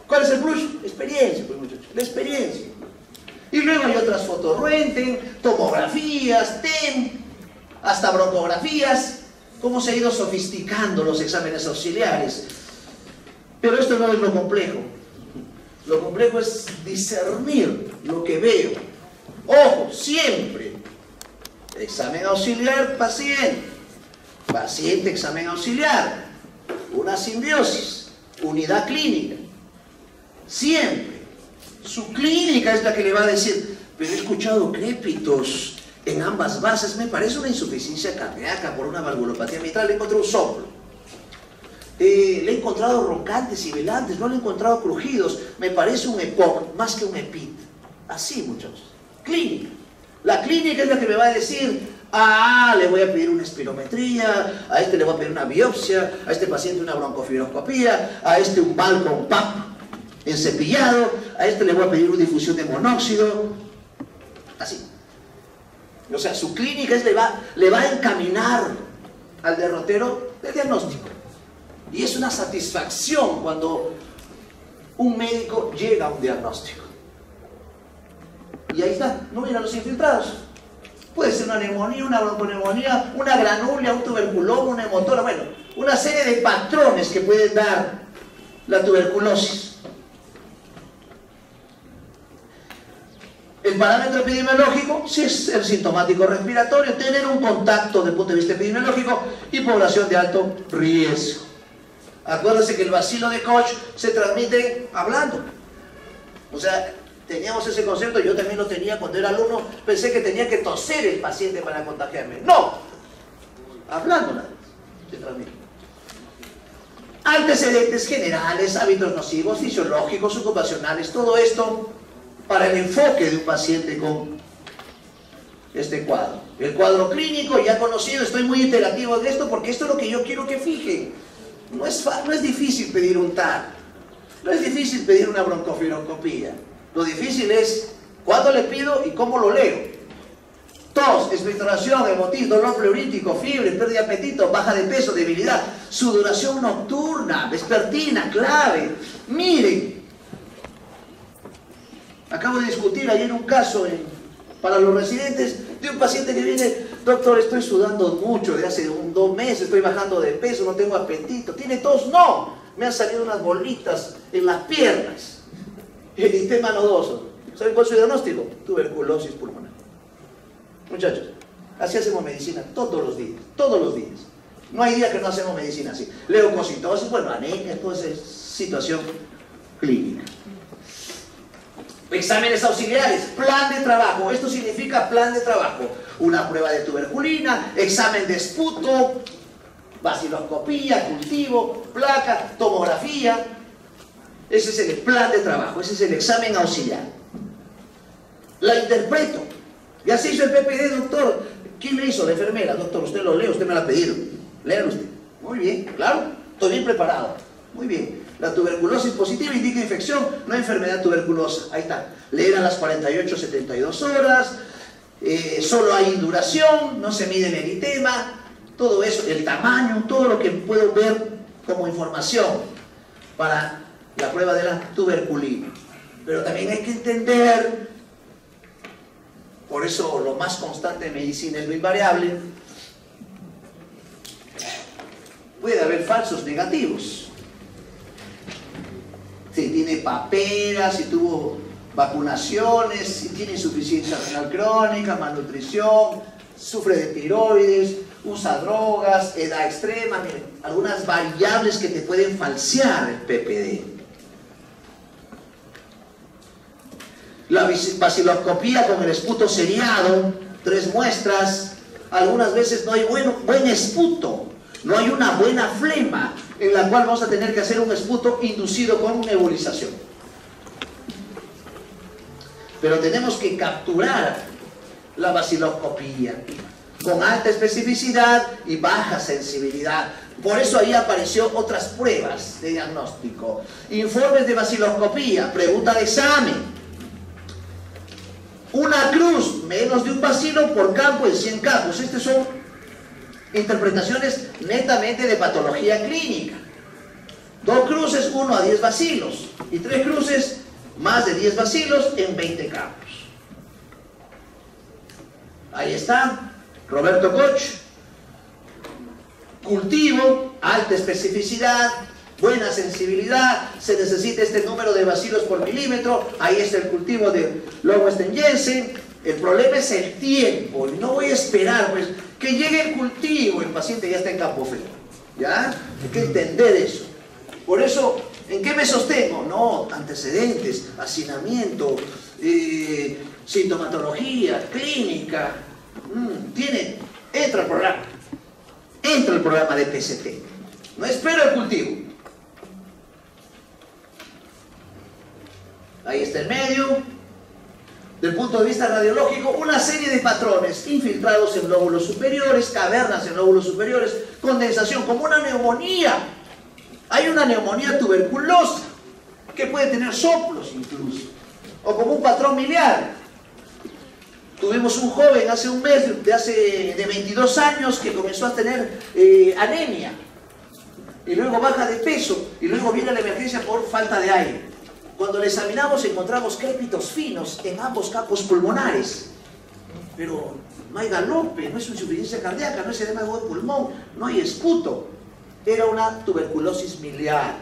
¿Cuál es el plus? Experiencia, pues, muchachos. La experiencia. Y luego hay otras fotoröntgen, tomografías, TEM, hasta broncografías. Cómo se ha ido sofisticando los exámenes auxiliares. Pero esto no es lo complejo. Lo complejo es discernir lo que veo. Ojo, siempre. Examen auxiliar, paciente. Paciente, examen auxiliar. Una simbiosis. Unidad clínica. Siempre. Su clínica es la que le va a decir, pero he escuchado crépitos en ambas bases. Me parece una insuficiencia cardíaca por una valvulopatía mitral. Le encontré un soplo. Le he encontrado roncantes y velantes. No le he encontrado crujidos. Me parece un EPOC más que un EPIT. Así, muchachos. Clínica. La clínica es la que me va a decir, le voy a pedir una espirometría, a este le voy a pedir una biopsia, a este paciente una broncofibroscopía, a este un BAL con PAP encepillado, a este le voy a pedir una difusión de monóxido. Así. O sea, su clínica le va a encaminar al derrotero del diagnóstico. Y es una satisfacción cuando un médico llega a un diagnóstico. Y ahí está, no miran los infiltrados. Puede ser una neumonía, una bronconeumonía, una granulia, un tuberculoma, una hemotora, bueno, una serie de patrones que pueden dar la tuberculosis. El parámetro epidemiológico, si es el sintomático respiratorio, tener un contacto desde el punto de vista epidemiológico y población de alto riesgo. Acuérdense que el bacilo de Koch se transmite hablando. O sea, teníamos ese concepto, yo también lo tenía cuando era alumno, pensé que tenía que toser el paciente para contagiarme. No, hablando nada más, se transmite. Antecedentes generales, hábitos nocivos, fisiológicos, ocupacionales, todo esto para el enfoque de un paciente con este cuadro. El cuadro clínico ya conocido, estoy muy iterativo en esto porque esto es lo que yo quiero que fijen. No es difícil pedir un TAR, no es difícil pedir una broncofibroscopía. Lo difícil es cuándo le pido y cómo lo leo. Tos, expectoración, hemotis, dolor pleurítico, fiebre, pérdida de apetito, baja de peso, debilidad, sudoración nocturna, vespertina, clave. Miren, acabo de discutir ayer un caso para los residentes de un paciente que viene, doctor, estoy sudando mucho, de hace 2 meses, estoy bajando de peso, no tengo apetito. ¿Tiene tos? No, me han salido unas bolitas en las piernas. El sistema nodoso. ¿Saben cuál es su diagnóstico? Tuberculosis pulmonar. Muchachos, así hacemos medicina todos los días, todos los días. No hay día que no hacemos medicina así. Leucocitosis, bueno, anemia, toda esa situación clínica. Exámenes auxiliares, plan de trabajo. Esto significa plan de trabajo. Una prueba de tuberculina, examen de esputo, vaciloscopía, cultivo, placa, tomografía. Ese es el plan de trabajo, ese es el examen auxiliar. La interpreto. Ya se hizo el PPD, doctor. ¿Quién le hizo? La enfermera. Doctor, usted lo lee, usted me lo ha pedido. Léalo usted. Muy bien, claro. Estoy bien preparado. Muy bien. La tuberculosis positiva indica infección, no enfermedad tuberculosa. Ahí está. Leer a las 48-72 horas. Solo hay induración, no se mide el eritema. Todo eso, el tamaño, todo lo que puedo ver como información para la prueba de la tuberculina. Pero también hay que entender, por eso lo más constante en medicina es lo invariable, puede haber falsos negativos. Si tiene paperas, si tuvo vacunaciones, si tiene insuficiencia renal crónica, malnutrición, sufre de tiroides, usa drogas, edad extrema, miren, algunas variables que te pueden falsear el PPD. La vaciloscopía con el esputo seriado, 3 muestras, algunas veces no hay buen esputo, no hay una buena flema, en la cual vamos a tener que hacer un esputo inducido con nebulización. Pero tenemos que capturar la vaciloscopía con alta especificidad y baja sensibilidad. Por eso ahí apareció otras pruebas de diagnóstico. Informes de vaciloscopía, pregunta de examen. Una cruz, menos de un bacilo por campo en 100 campos. Estas son interpretaciones netamente de patología clínica. 2 cruces, 1 a 10 bacilos. Y 3 cruces, más de 10 bacilos en 20 campos. Ahí está. Roberto Koch. Cultivo, alta especificidad, buena sensibilidad, se necesita este número de bacilos por milímetro. Ahí está el cultivo de Lowenstein-Jensen. El problema es el tiempo, y no voy a esperar pues que llegue el cultivo, el paciente ya está en campo frío. ¿Ya? Hay que entender eso. Por eso, ¿en qué me sostengo? No, antecedentes, hacinamiento, sintomatología, clínica. Entra el programa de PCT. No espero el cultivo. Ahí está el medio. Del punto de vista radiológico, una serie de patrones infiltrados en lóbulos superiores, cavernas en lóbulos superiores, condensación, como una neumonía. Hay una neumonía tuberculosa que puede tener soplos incluso, o como un patrón miliar. Tuvimos un joven hace un mes, de 22 años, que comenzó a tener anemia, y luego baja de peso, y luego viene la emergencia por falta de aire. Cuando le examinamos encontramos crépitos finos en ambos campos pulmonares, pero no hay galope, no es insuficiencia cardíaca, no es edema de pulmón, no hay esputo. Era una tuberculosis miliar,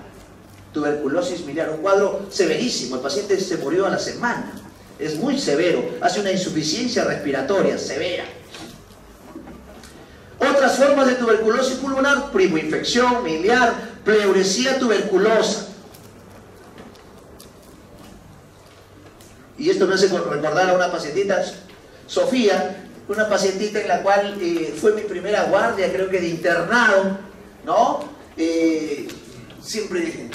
un cuadro severísimo. El paciente se murió a la semana, es muy severo, hace una insuficiencia respiratoria severa. Otras formas de tuberculosis pulmonar: primoinfección miliar, pleuresía tuberculosa. Y esto me hace recordar a una pacientita, Sofía, una pacientita en la cual fue mi primera guardia, creo que de internado, ¿no? Siempre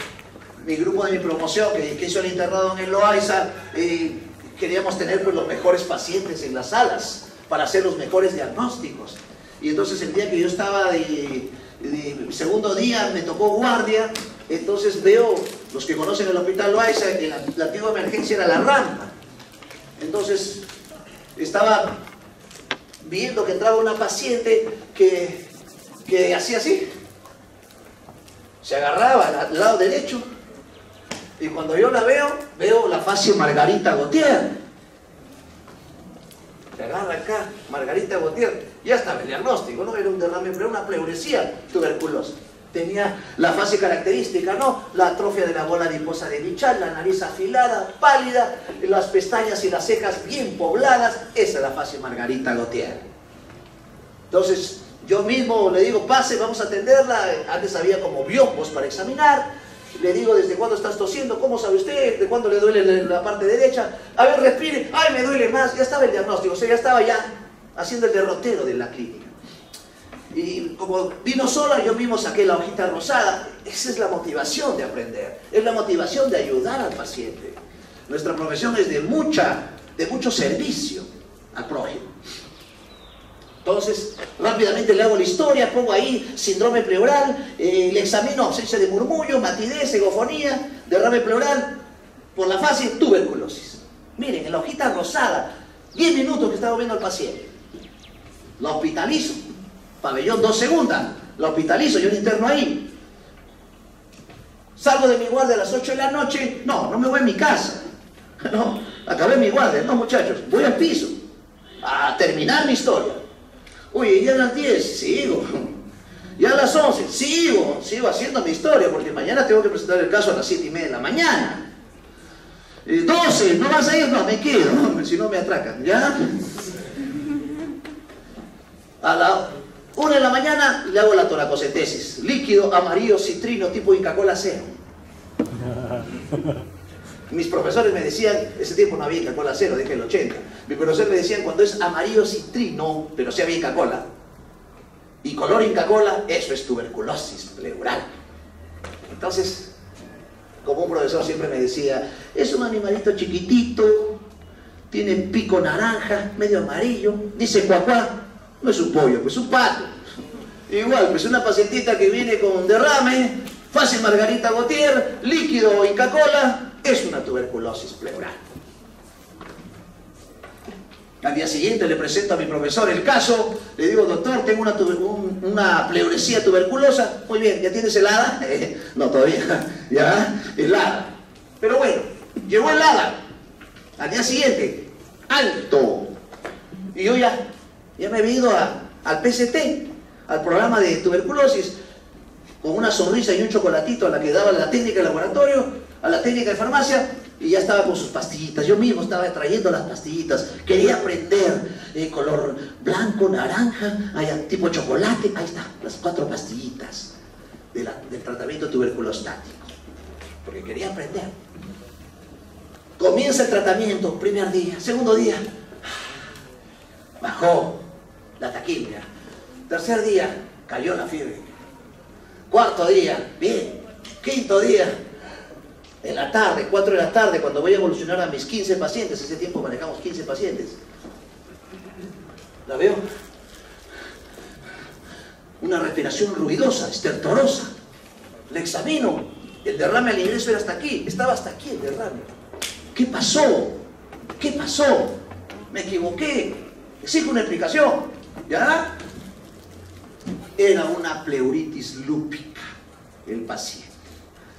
mi grupo de mi promoción, que hizo el internado en el Loaiza, queríamos tener pues los mejores pacientes en las salas para hacer los mejores diagnósticos. Y entonces el día que yo estaba de segundo día, me tocó guardia. Entonces veo, los que conocen el hospital Loaiza, que la antigua emergencia era la rampa. Entonces estaba viendo que entraba una paciente que hacía así, se agarraba al lado derecho, y cuando yo la veo la fascia Margarita Gautier. Se agarra acá, Margarita Gautier, ya estaba el diagnóstico, no era un derrame, pero una pleuresía tuberculosa. Tenía la fase característica, ¿no? La atrofia de la bola adiposa de Michal, la nariz afilada, pálida, las pestañas y las cejas bien pobladas. Esa es la fase Margarita Gautier. Entonces, yo mismo le digo, pase, vamos a atenderla. Antes había como biombos para examinar. Le digo, ¿desde cuándo estás tosiendo? ¿Cómo sabe usted? ¿De cuándo le duele la parte derecha? A ver, respire. ¡Ay, me duele más! Ya estaba el diagnóstico, o sea, ya estaba haciendo el derrotero de la clínica. Y como vino sola, yo mismo saqué la hojita rosada. Esa es la motivación de aprender, es la motivación de ayudar al paciente. Nuestra profesión es de mucho servicio al prójimo. Entonces, rápidamente le hago la historia, pongo ahí síndrome pleural, le examino ausencia de murmullo, matidez, egofonía, derrame pleural, por la fase tuberculosis. Miren, en la hojita rosada, 10 minutos que estaba viendo al paciente. Lo hospitalizo, pabellón 2 segundas, lo hospitalizo, yo lo interno ahí. Salgo de mi guardia a las 8 de la noche, no me voy a mi casa. No, acabé mi guardia, no muchachos, voy al piso a terminar mi historia. Oye, ya a las 10, sigo. Ya a las 11, sigo haciendo mi historia, porque mañana tengo que presentar el caso a las 7:30 de la mañana. 12, ¿no vas a ir? No, me quedo, si no me atracan, ¿ya? A la 1 de la mañana le hago la toracocentesis, líquido amarillo citrino tipo Inca Kola 0. Mis profesores me decían, ese tiempo no había Inca Kola 0, dije el 80. Mis profesores me decían, cuando es amarillo citrino, pero sí había Inca Kola, y color Inca Kola, eso es tuberculosis pleural. Entonces, como un profesor siempre me decía, es un animalito chiquitito, tiene pico naranja, medio amarillo, dice cuacuá, no es un pollo, pues un pato. Igual, pues una pacientita que viene con derrame, fácil Margarita Gautier, líquido Inca Kola, es una tuberculosis pleural. Al día siguiente le presento a mi profesor el caso, le digo, doctor, tengo una pleuresía tuberculosa. Muy bien, ¿ya tienes helada? No, todavía, ya, helada. Pero bueno, llegó helada. Al día siguiente, alto. Y yo ya me había ido al PCT, al programa de tuberculosis, con una sonrisa y un chocolatito a la que daba la técnica de laboratorio, a la técnica de farmacia, y ya estaba con sus pastillitas. Yo mismo estaba trayendo las pastillitas, quería aprender color blanco, naranja, tipo chocolate. Ahí está, las 4 pastillitas del tratamiento tuberculostático, porque quería aprender. Comienza el tratamiento, primer día, segundo día, bajó la taquimia, tercer día, cayó la fiebre, cuarto día, bien, quinto día, en la tarde, 4 de la tarde, cuando voy a evolucionar a mis 15 pacientes, ese tiempo manejamos 15 pacientes, la veo, una respiración ruidosa, estertorosa, le examino, el derrame al ingreso era hasta aquí, estaba hasta aquí el derrame. ¿Qué pasó? ¿Qué pasó? Me equivoqué, exijo una explicación, ¿ya? Era una pleuritis lúpica el paciente.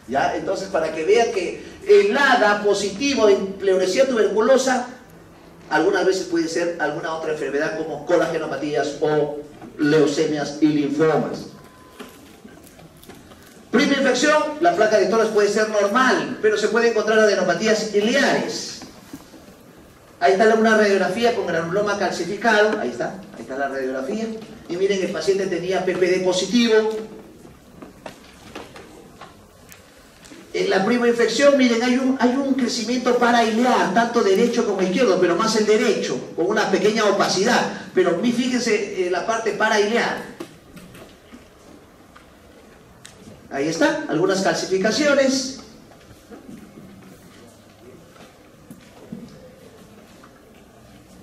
¿Ya? Entonces, para que vean que el ADA positivo en pleuresía tuberculosa algunas veces puede ser alguna otra enfermedad como colagenopatías o leucemias y linfomas. Primera infección, la placa de Torres puede ser normal, pero se puede encontrar adenopatías ileares. Ahí está una radiografía con granuloma calcificado, ahí está la radiografía, y miren, el paciente tenía PPD positivo. En la prima infección, miren, hay un crecimiento parailear, tanto derecho como izquierdo, pero más el derecho, con una pequeña opacidad. Pero fíjense en la parte parailear. Ahí está, algunas calcificaciones.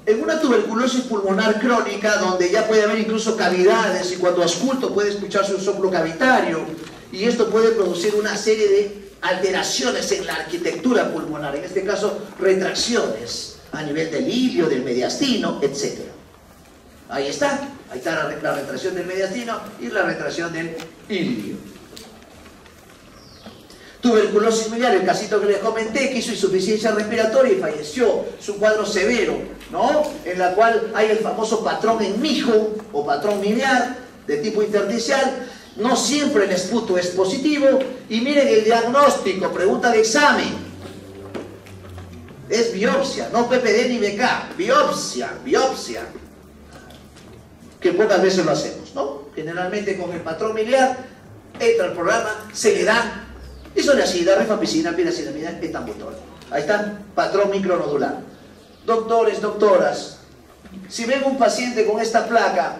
En una tuberculosis pulmonar crónica, donde ya puede haber incluso cavidades, y cuando ausculto puede escucharse un soplo cavitario, y esto puede producir una serie de alteraciones en la arquitectura pulmonar, en este caso retracciones a nivel del ilio, del mediastino, etc. Ahí está la retracción del mediastino y la retracción del ilio. Tuberculosis miliar, el casito que les comenté, que hizo insuficiencia respiratoria y falleció. Es un cuadro severo, ¿no? En la cual hay el famoso patrón en mijo o patrón miliar de tipo intersticial. No siempre el esputo es positivo. Y miren el diagnóstico, pregunta de examen. Es biopsia, no PPD ni BK. Biopsia. Que pocas veces lo hacemos, ¿no? Generalmente con el patrón miliar entra al programa, se le da Y son así, la rifampicina, piracetamida, etambutol. Ahí está, patrón micronodular. Doctores, doctoras, si ven un paciente con esta placa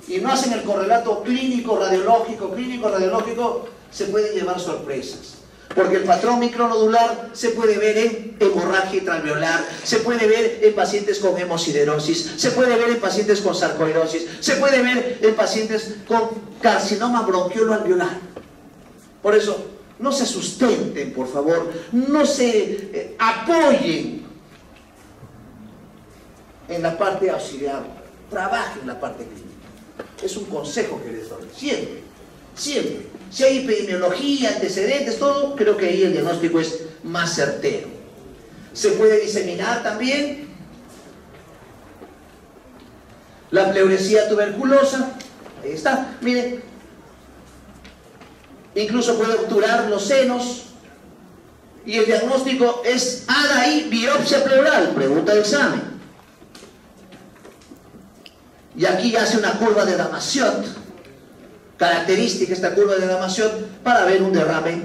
y no hacen el correlato clínico radiológico, se pueden llevar sorpresas. Porque el patrón micronodular se puede ver en hemorragia intraalveolar, se puede ver en pacientes con hemosiderosis, se puede ver en pacientes con sarcoidosis, se puede ver en pacientes con carcinoma bronquiolo-alveolar. Por eso, no se sustenten, por favor, no se apoyen en la parte auxiliar, trabajen en la parte clínica. Es un consejo que les doy, siempre, siempre. Si hay epidemiología, antecedentes, todo, creo que ahí el diagnóstico es más certero. Se puede diseminar también la pleuresía tuberculosa. Ahí está, miren. Incluso puede obturar los senos. Y el diagnóstico es ADA-I, biopsia pleural, pregunta de examen. Y aquí hace una curva de Damasiot. Característica esta curva de Damasiot para ver un derrame,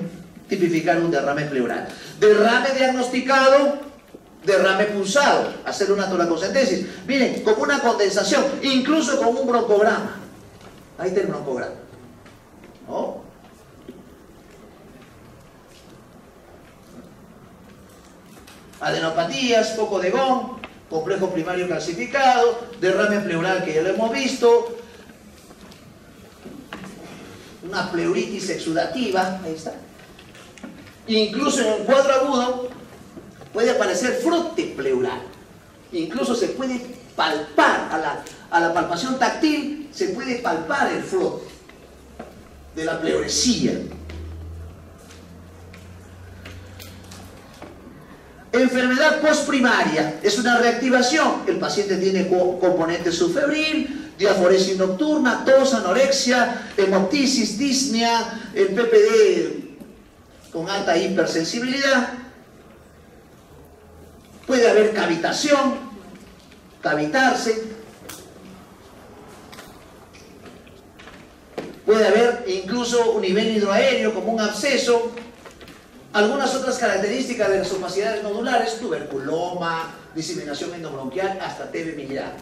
tipificar un derrame pleural. Derrame diagnosticado, derrame pulsado, hacer una toracocentesis. Miren, con una condensación, incluso con un broncograma. Ahí está el broncograma, ¿no? Adenopatías, foco de Gón, complejo primario calcificado, derrame pleural que ya lo hemos visto, una pleuritis exudativa, ahí está. Incluso en un cuadro agudo puede aparecer frote pleural. Incluso se puede palpar, a la palpación táctil se puede palpar el frote de la pleuresía. Enfermedad postprimaria es una reactivación. El paciente tiene componente subfebril, diaforesis nocturna, tos, anorexia, hemoptisis, disnea, el PPD con alta hipersensibilidad. Puede haber cavitación, cavitarse. Puede haber incluso un nivel hidroaéreo como un absceso. Algunas otras características de las opacidades nodulares, tuberculoma, diseminación endobronquial, hasta TB miliar.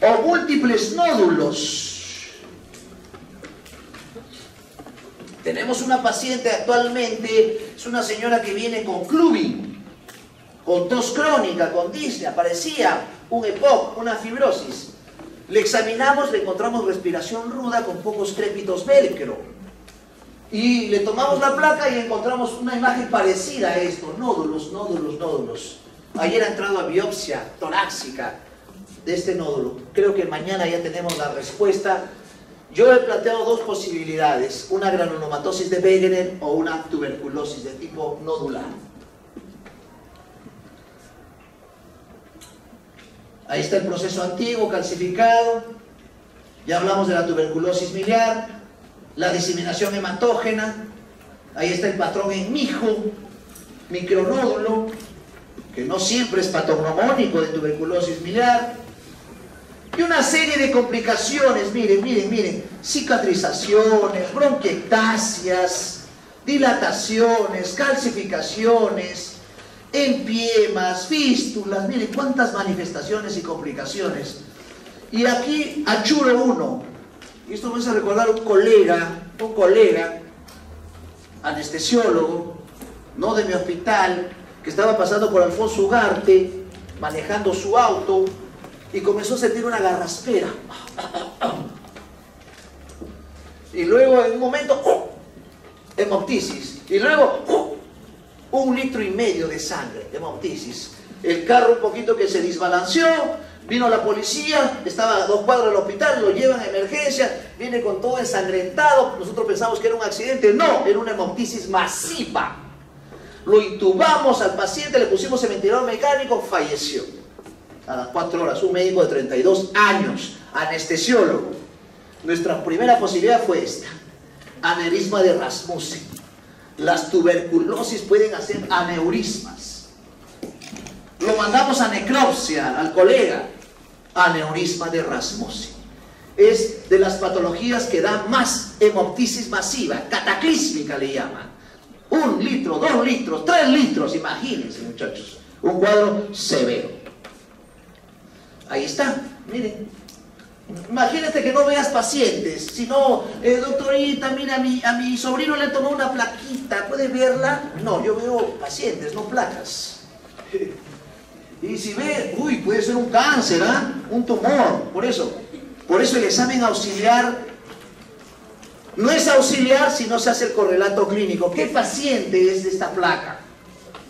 O múltiples nódulos. Tenemos una paciente actualmente, es una señora que viene con clubing, con tos crónica, con disnea, parecía un EPOC, una fibrosis. Le examinamos, le encontramos respiración ruda con pocos crépitos velcro. Y le tomamos la placa y encontramos una imagen parecida a esto, nódulos, nódulos, nódulos. Ayer ha entrado a biopsia torácica de este nódulo. Creo que mañana ya tenemos la respuesta. Yo he planteado dos posibilidades, una granulomatosis de Wegener o una tuberculosis de tipo nodular. Ahí está el proceso antiguo, calcificado. Ya hablamos de la tuberculosis miliar, la diseminación hematógena. Ahí está el patrón en mijo, micronódulo, que no siempre es patognomónico de tuberculosis miliar. Y una serie de complicaciones, miren, miren, miren, cicatrizaciones, bronquiectasias, dilataciones, calcificaciones, empiemas, fístulas, miren cuántas manifestaciones y complicaciones. Y aquí achuro uno, y esto me hace recordar un colega, anestesiólogo, no de mi hospital, que estaba pasando por Alfonso Ugarte, manejando su auto, y comenzó a sentir una garraspera. Y luego en un momento, hemoptisis, y luego 1,5 litros de sangre, hemoptisis. El carro un poquito que se desbalanceó, vino la policía, estaba a 2 cuadras del hospital, lo llevan a emergencia, viene con todo ensangrentado. Nosotros pensamos que era un accidente, no, era una hemoptisis masiva. Lo intubamos al paciente, le pusimos el ventilador mecánico, falleció. A las 4 horas, un médico de 32 años, anestesiólogo. Nuestra primera posibilidad fue esta, aneurisma de Rasmussen. Las tuberculosis pueden hacer aneurismas. Lo mandamos a necropsia al colega, aneurisma de Rasmussen. es de las patologías que da más hemoptisis masiva, cataclísmica le llaman. 1 litro, 2 litros, 3 litros, imagínense muchachos, un cuadro severo. Ahí está, miren. Imagínate que no veas pacientes, sino, doctorita, mira, a mi sobrino le tomó una plaquita, ¿puede verla? No, yo veo pacientes, no placas. Y si ve, uy, puede ser un cáncer, ¿ah? Un tumor, por eso el examen auxiliar no es auxiliar si no se hace el correlato clínico. ¿Qué paciente es de esta placa?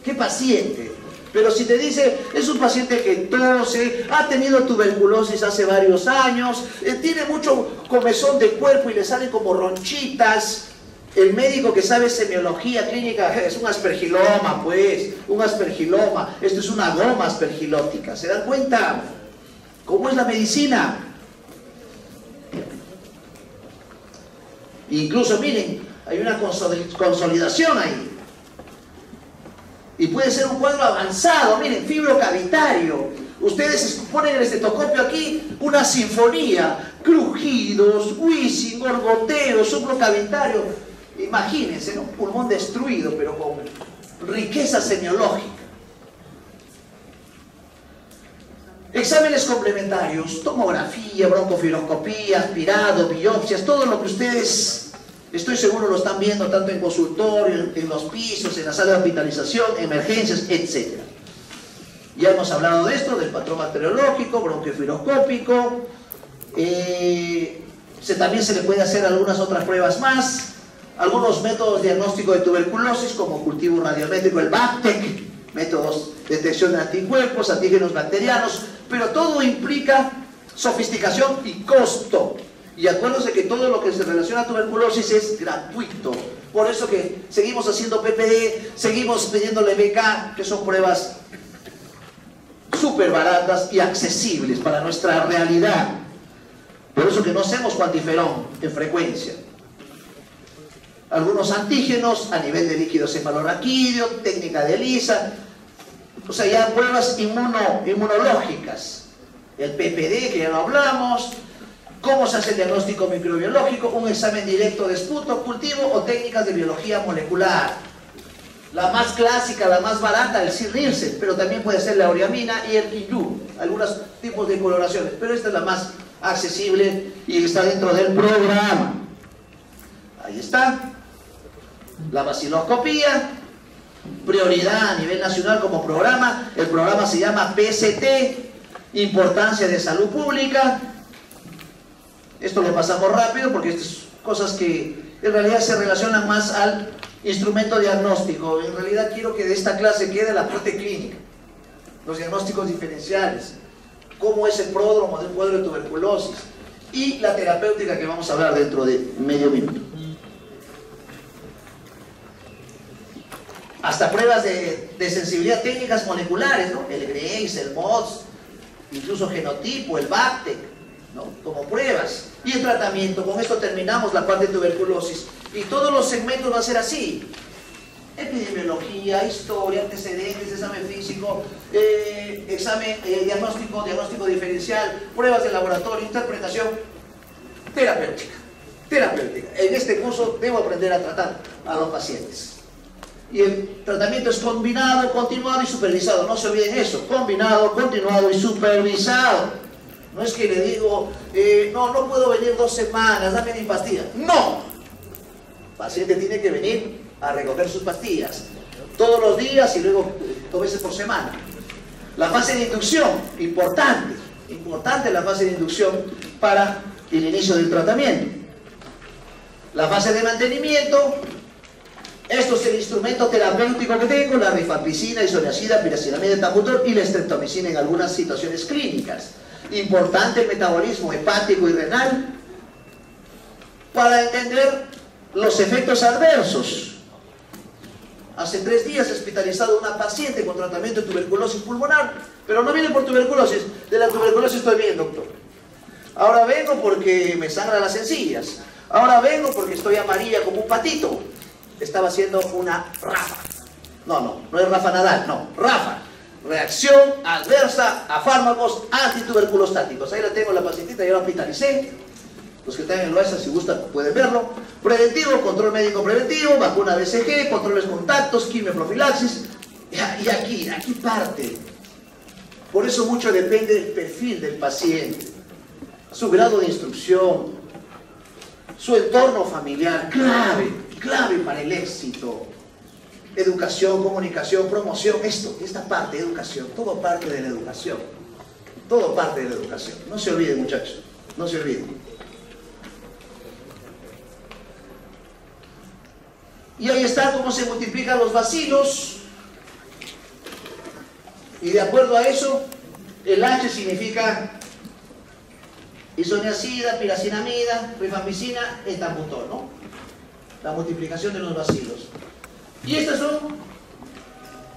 ¿Qué paciente? Pero si te dice, es un paciente que tose, ha tenido tuberculosis hace varios años, tiene mucho comezón de cuerpo y le salen como ronchitas, el médico que sabe semiología clínica es un aspergiloma, pues, un aspergiloma, esto es una goma aspergilótica. ¿Se dan cuenta cómo es la medicina? Incluso, miren, hay una consolidación ahí. Y puede ser un cuadro avanzado, miren, fibrocavitario. Ustedes ponen el estetoscopio aquí, una sinfonía, crujidos, wheezing, gorgoteo, supracavitario. Imagínense, ¿no? Un pulmón destruido, pero con riqueza semiológica. Exámenes complementarios, tomografía, broncofiloscopía, aspirado, biopsias, todo lo que ustedes, estoy seguro, lo están viendo tanto en consultorio, en los pisos, en la sala de hospitalización, emergencias, etc. Ya hemos hablado de esto, del patrón bacteriológico, bronquiofiloscópico. También se le puede hacer algunas otras pruebas más. Algunos métodos diagnósticos de tuberculosis, como cultivo radiométrico, el BACTEC, métodos de detección de anticuerpos, antígenos bacterianos, pero todo implica sofisticación y costo. Y acuérdense que todo lo que se relaciona a tuberculosis es gratuito. Por eso que seguimos haciendo PPD, seguimos pidiéndole BK, que son pruebas súper baratas y accesibles para nuestra realidad. Por eso que no hacemos cuantiferón en frecuencia. Algunos antígenos a nivel de líquido cefalorraquídeo, técnica de ELISA, o sea, ya pruebas inmunológicas. El PPD, que ya lo hablamos. ¿Cómo se hace el diagnóstico microbiológico? Un examen directo de esputo, cultivo o técnicas de biología molecular. La más clásica, la más barata, el Sir-Nielsen, pero también puede ser la oriamina y el IU, algunos tipos de coloraciones, pero esta es la más accesible y está dentro del programa. Ahí está. La vaciloscopía, prioridad a nivel nacional como programa. El programa se llama PST, Importancia de Salud Pública. Esto lo pasamos rápido porque estas son cosas que en realidad se relacionan más al instrumento diagnóstico. En realidad quiero que de esta clase quede la parte clínica, los diagnósticos diferenciales, cómo es el pródromo de un cuadro de tuberculosis y la terapéutica que vamos a hablar dentro de medio minuto. Hasta pruebas de sensibilidad técnicas moleculares, ¿no? El Grace, el MODS, incluso genotipo, el BACTEC, ¿no? Como pruebas. Y el tratamiento. Con esto terminamos la parte de tuberculosis. Y todos los segmentos van a ser así. Epidemiología, historia, antecedentes, examen físico, examen diagnóstico diferencial, pruebas de laboratorio, interpretación, terapéutica. En este curso debo aprender a tratar a los pacientes. Y el tratamiento es combinado, continuado y supervisado. No se olviden eso, combinado, continuado y supervisado. No es que le digo, no puedo venir 2 semanas, dame mi pastilla. No, el paciente tiene que venir a recoger sus pastillas todos los días y luego 2 veces por semana. La fase de inducción, importante la fase de inducción para el inicio del tratamiento. La fase de mantenimiento. Esto es el instrumento terapéutico que tengo, la rifampicina, isoniazida, piracinamida, etambutol y la streptomicina en algunas situaciones clínicas. Importante el metabolismo hepático y renal para entender los efectos adversos. Hace 3 días he hospitalizado a una paciente con tratamiento de tuberculosis pulmonar, pero no viene por tuberculosis. De la tuberculosis estoy bien, doctor. Ahora vengo porque me sangran las encías. Ahora vengo porque estoy amarilla como un patito. Estaba haciendo una RAFA. No es Rafa Nadal, no, RAFA. Reacción adversa a fármacos antituberculostáticos. Ahí la tengo la pacientita, yo la hospitalicé. Los que están en el Loaiza, si gustan, pueden verlo. Preventivo, control médico preventivo, vacuna BCG, controles contactos, quimioprofilaxis. Y aquí parte. Por eso mucho depende del perfil del paciente, su grado de instrucción, su entorno familiar, clave para el éxito. Educación, comunicación, promoción, esta parte, educación, todo parte de la educación. Todo parte de la educación. No se olviden, muchachos, no se olviden. Y ahí está cómo se multiplican los bacilos. Y de acuerdo a eso, el H significa isoniazida, piracinamida, rifampicina, etambutol, ¿no? La multiplicación de los bacilos. Y estas son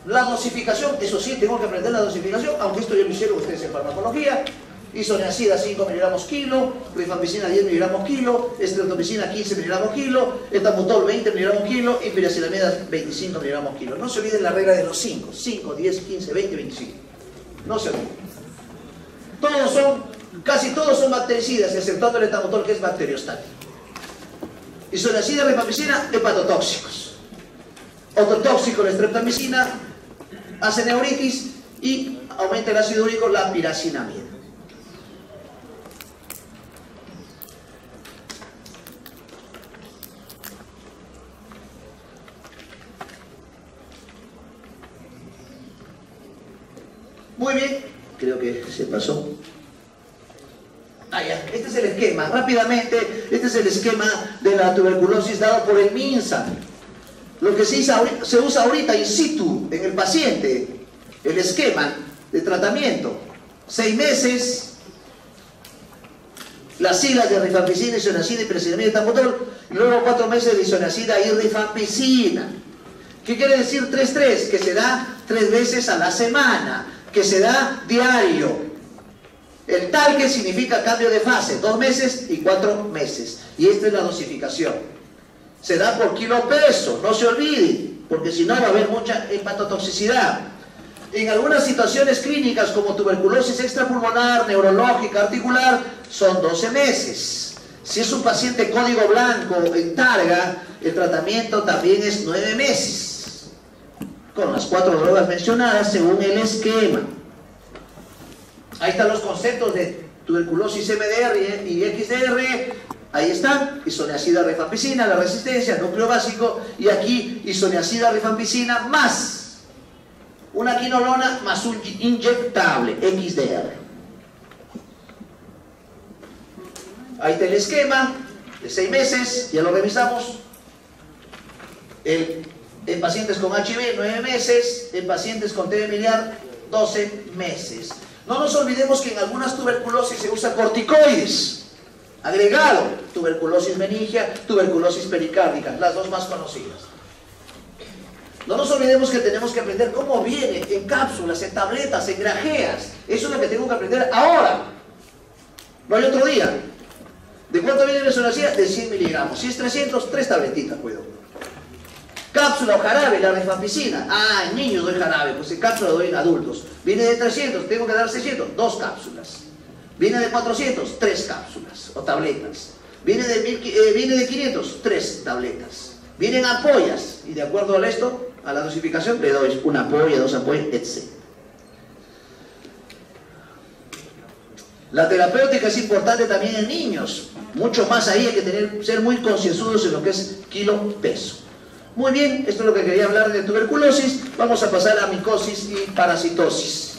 la dosificación. Eso sí, tengo que aprender la dosificación, aunque esto ya lo hicieron ustedes en farmacología. Isoniazida 5 miligramos kilo, rifampicina 10 miligramos kilo, estreptomicina 15 miligramos kilo, etambutol 20 miligramos kilo y piracinamida 25 miligramos kilo. No se olviden la regla de los 5, 10, 15, 20, 25. No se olviden. Casi todos son bactericidas, exceptuando el etambutol, que es bacteriostático. Isoniazida, rifampicina, hepatotóxicos. Ototóxico, la estreptomicina, hace neuritis y aumenta el ácido úrico, la piracinamida. Muy bien, creo que se pasó. Ya. Este es el esquema, rápidamente, este es el esquema de la tuberculosis dado por el MINSA. Lo que se usa ahorita in situ en el paciente, el esquema de tratamiento. 6 meses, las siglas de rifampicina, isoniazida y piracinamida y etambutol, y luego 4 meses de isoniazida y rifampicina. ¿Qué quiere decir 3-3? Que se da 3 veces a la semana, que se da diario. El talque significa cambio de fase, 2 meses y 4 meses. Y esta es la dosificación. Se da por kilo peso, no se olviden, porque si no va a haber mucha hepatotoxicidad. En algunas situaciones clínicas como tuberculosis extrapulmonar, neurológica, articular, son 12 meses. Si es un paciente código blanco en Targa, el tratamiento también es 9 meses. Con las 4 drogas mencionadas según el esquema. Ahí están los conceptos de tuberculosis MDR y XDR. Ahí están, isoniazida rifampicina, la resistencia, el núcleo básico, y aquí isoniazida rifampicina más una quinolona más un inyectable, XDR. Ahí está el esquema de 6 meses, ya lo revisamos. En pacientes con HIV, 9 meses, en pacientes con TB miliar, 12 meses. No nos olvidemos que en algunas tuberculosis se usa corticoides. Agregado, tuberculosis meningia, tuberculosis pericárdica, las dos más conocidas. No nos olvidemos que tenemos que aprender cómo viene en cápsulas, en tabletas, en grajeas. Eso es lo que tengo que aprender ahora. No hay otro día. ¿De cuánto viene la isoniazida? De 100 miligramos. Si es 300, 3 tabletitas, cuidado. Cápsula o jarabe, la rifampicina. En niños doy jarabe, pues en cápsula doy en adultos. Viene de 300, tengo que dar 600, 2 cápsulas. Viene de 400, 3 cápsulas o tabletas. Viene de 500, 3 tabletas. Vienen ampollas y de acuerdo a esto, a la dosificación, le doy una ampolla, 2 ampollas, etc. La terapéutica es importante también en niños. Mucho más ahí hay que ser muy concienzudos en lo que es kilo peso. Muy bien, esto es lo que quería hablar de tuberculosis. Vamos a pasar a micosis y parasitosis.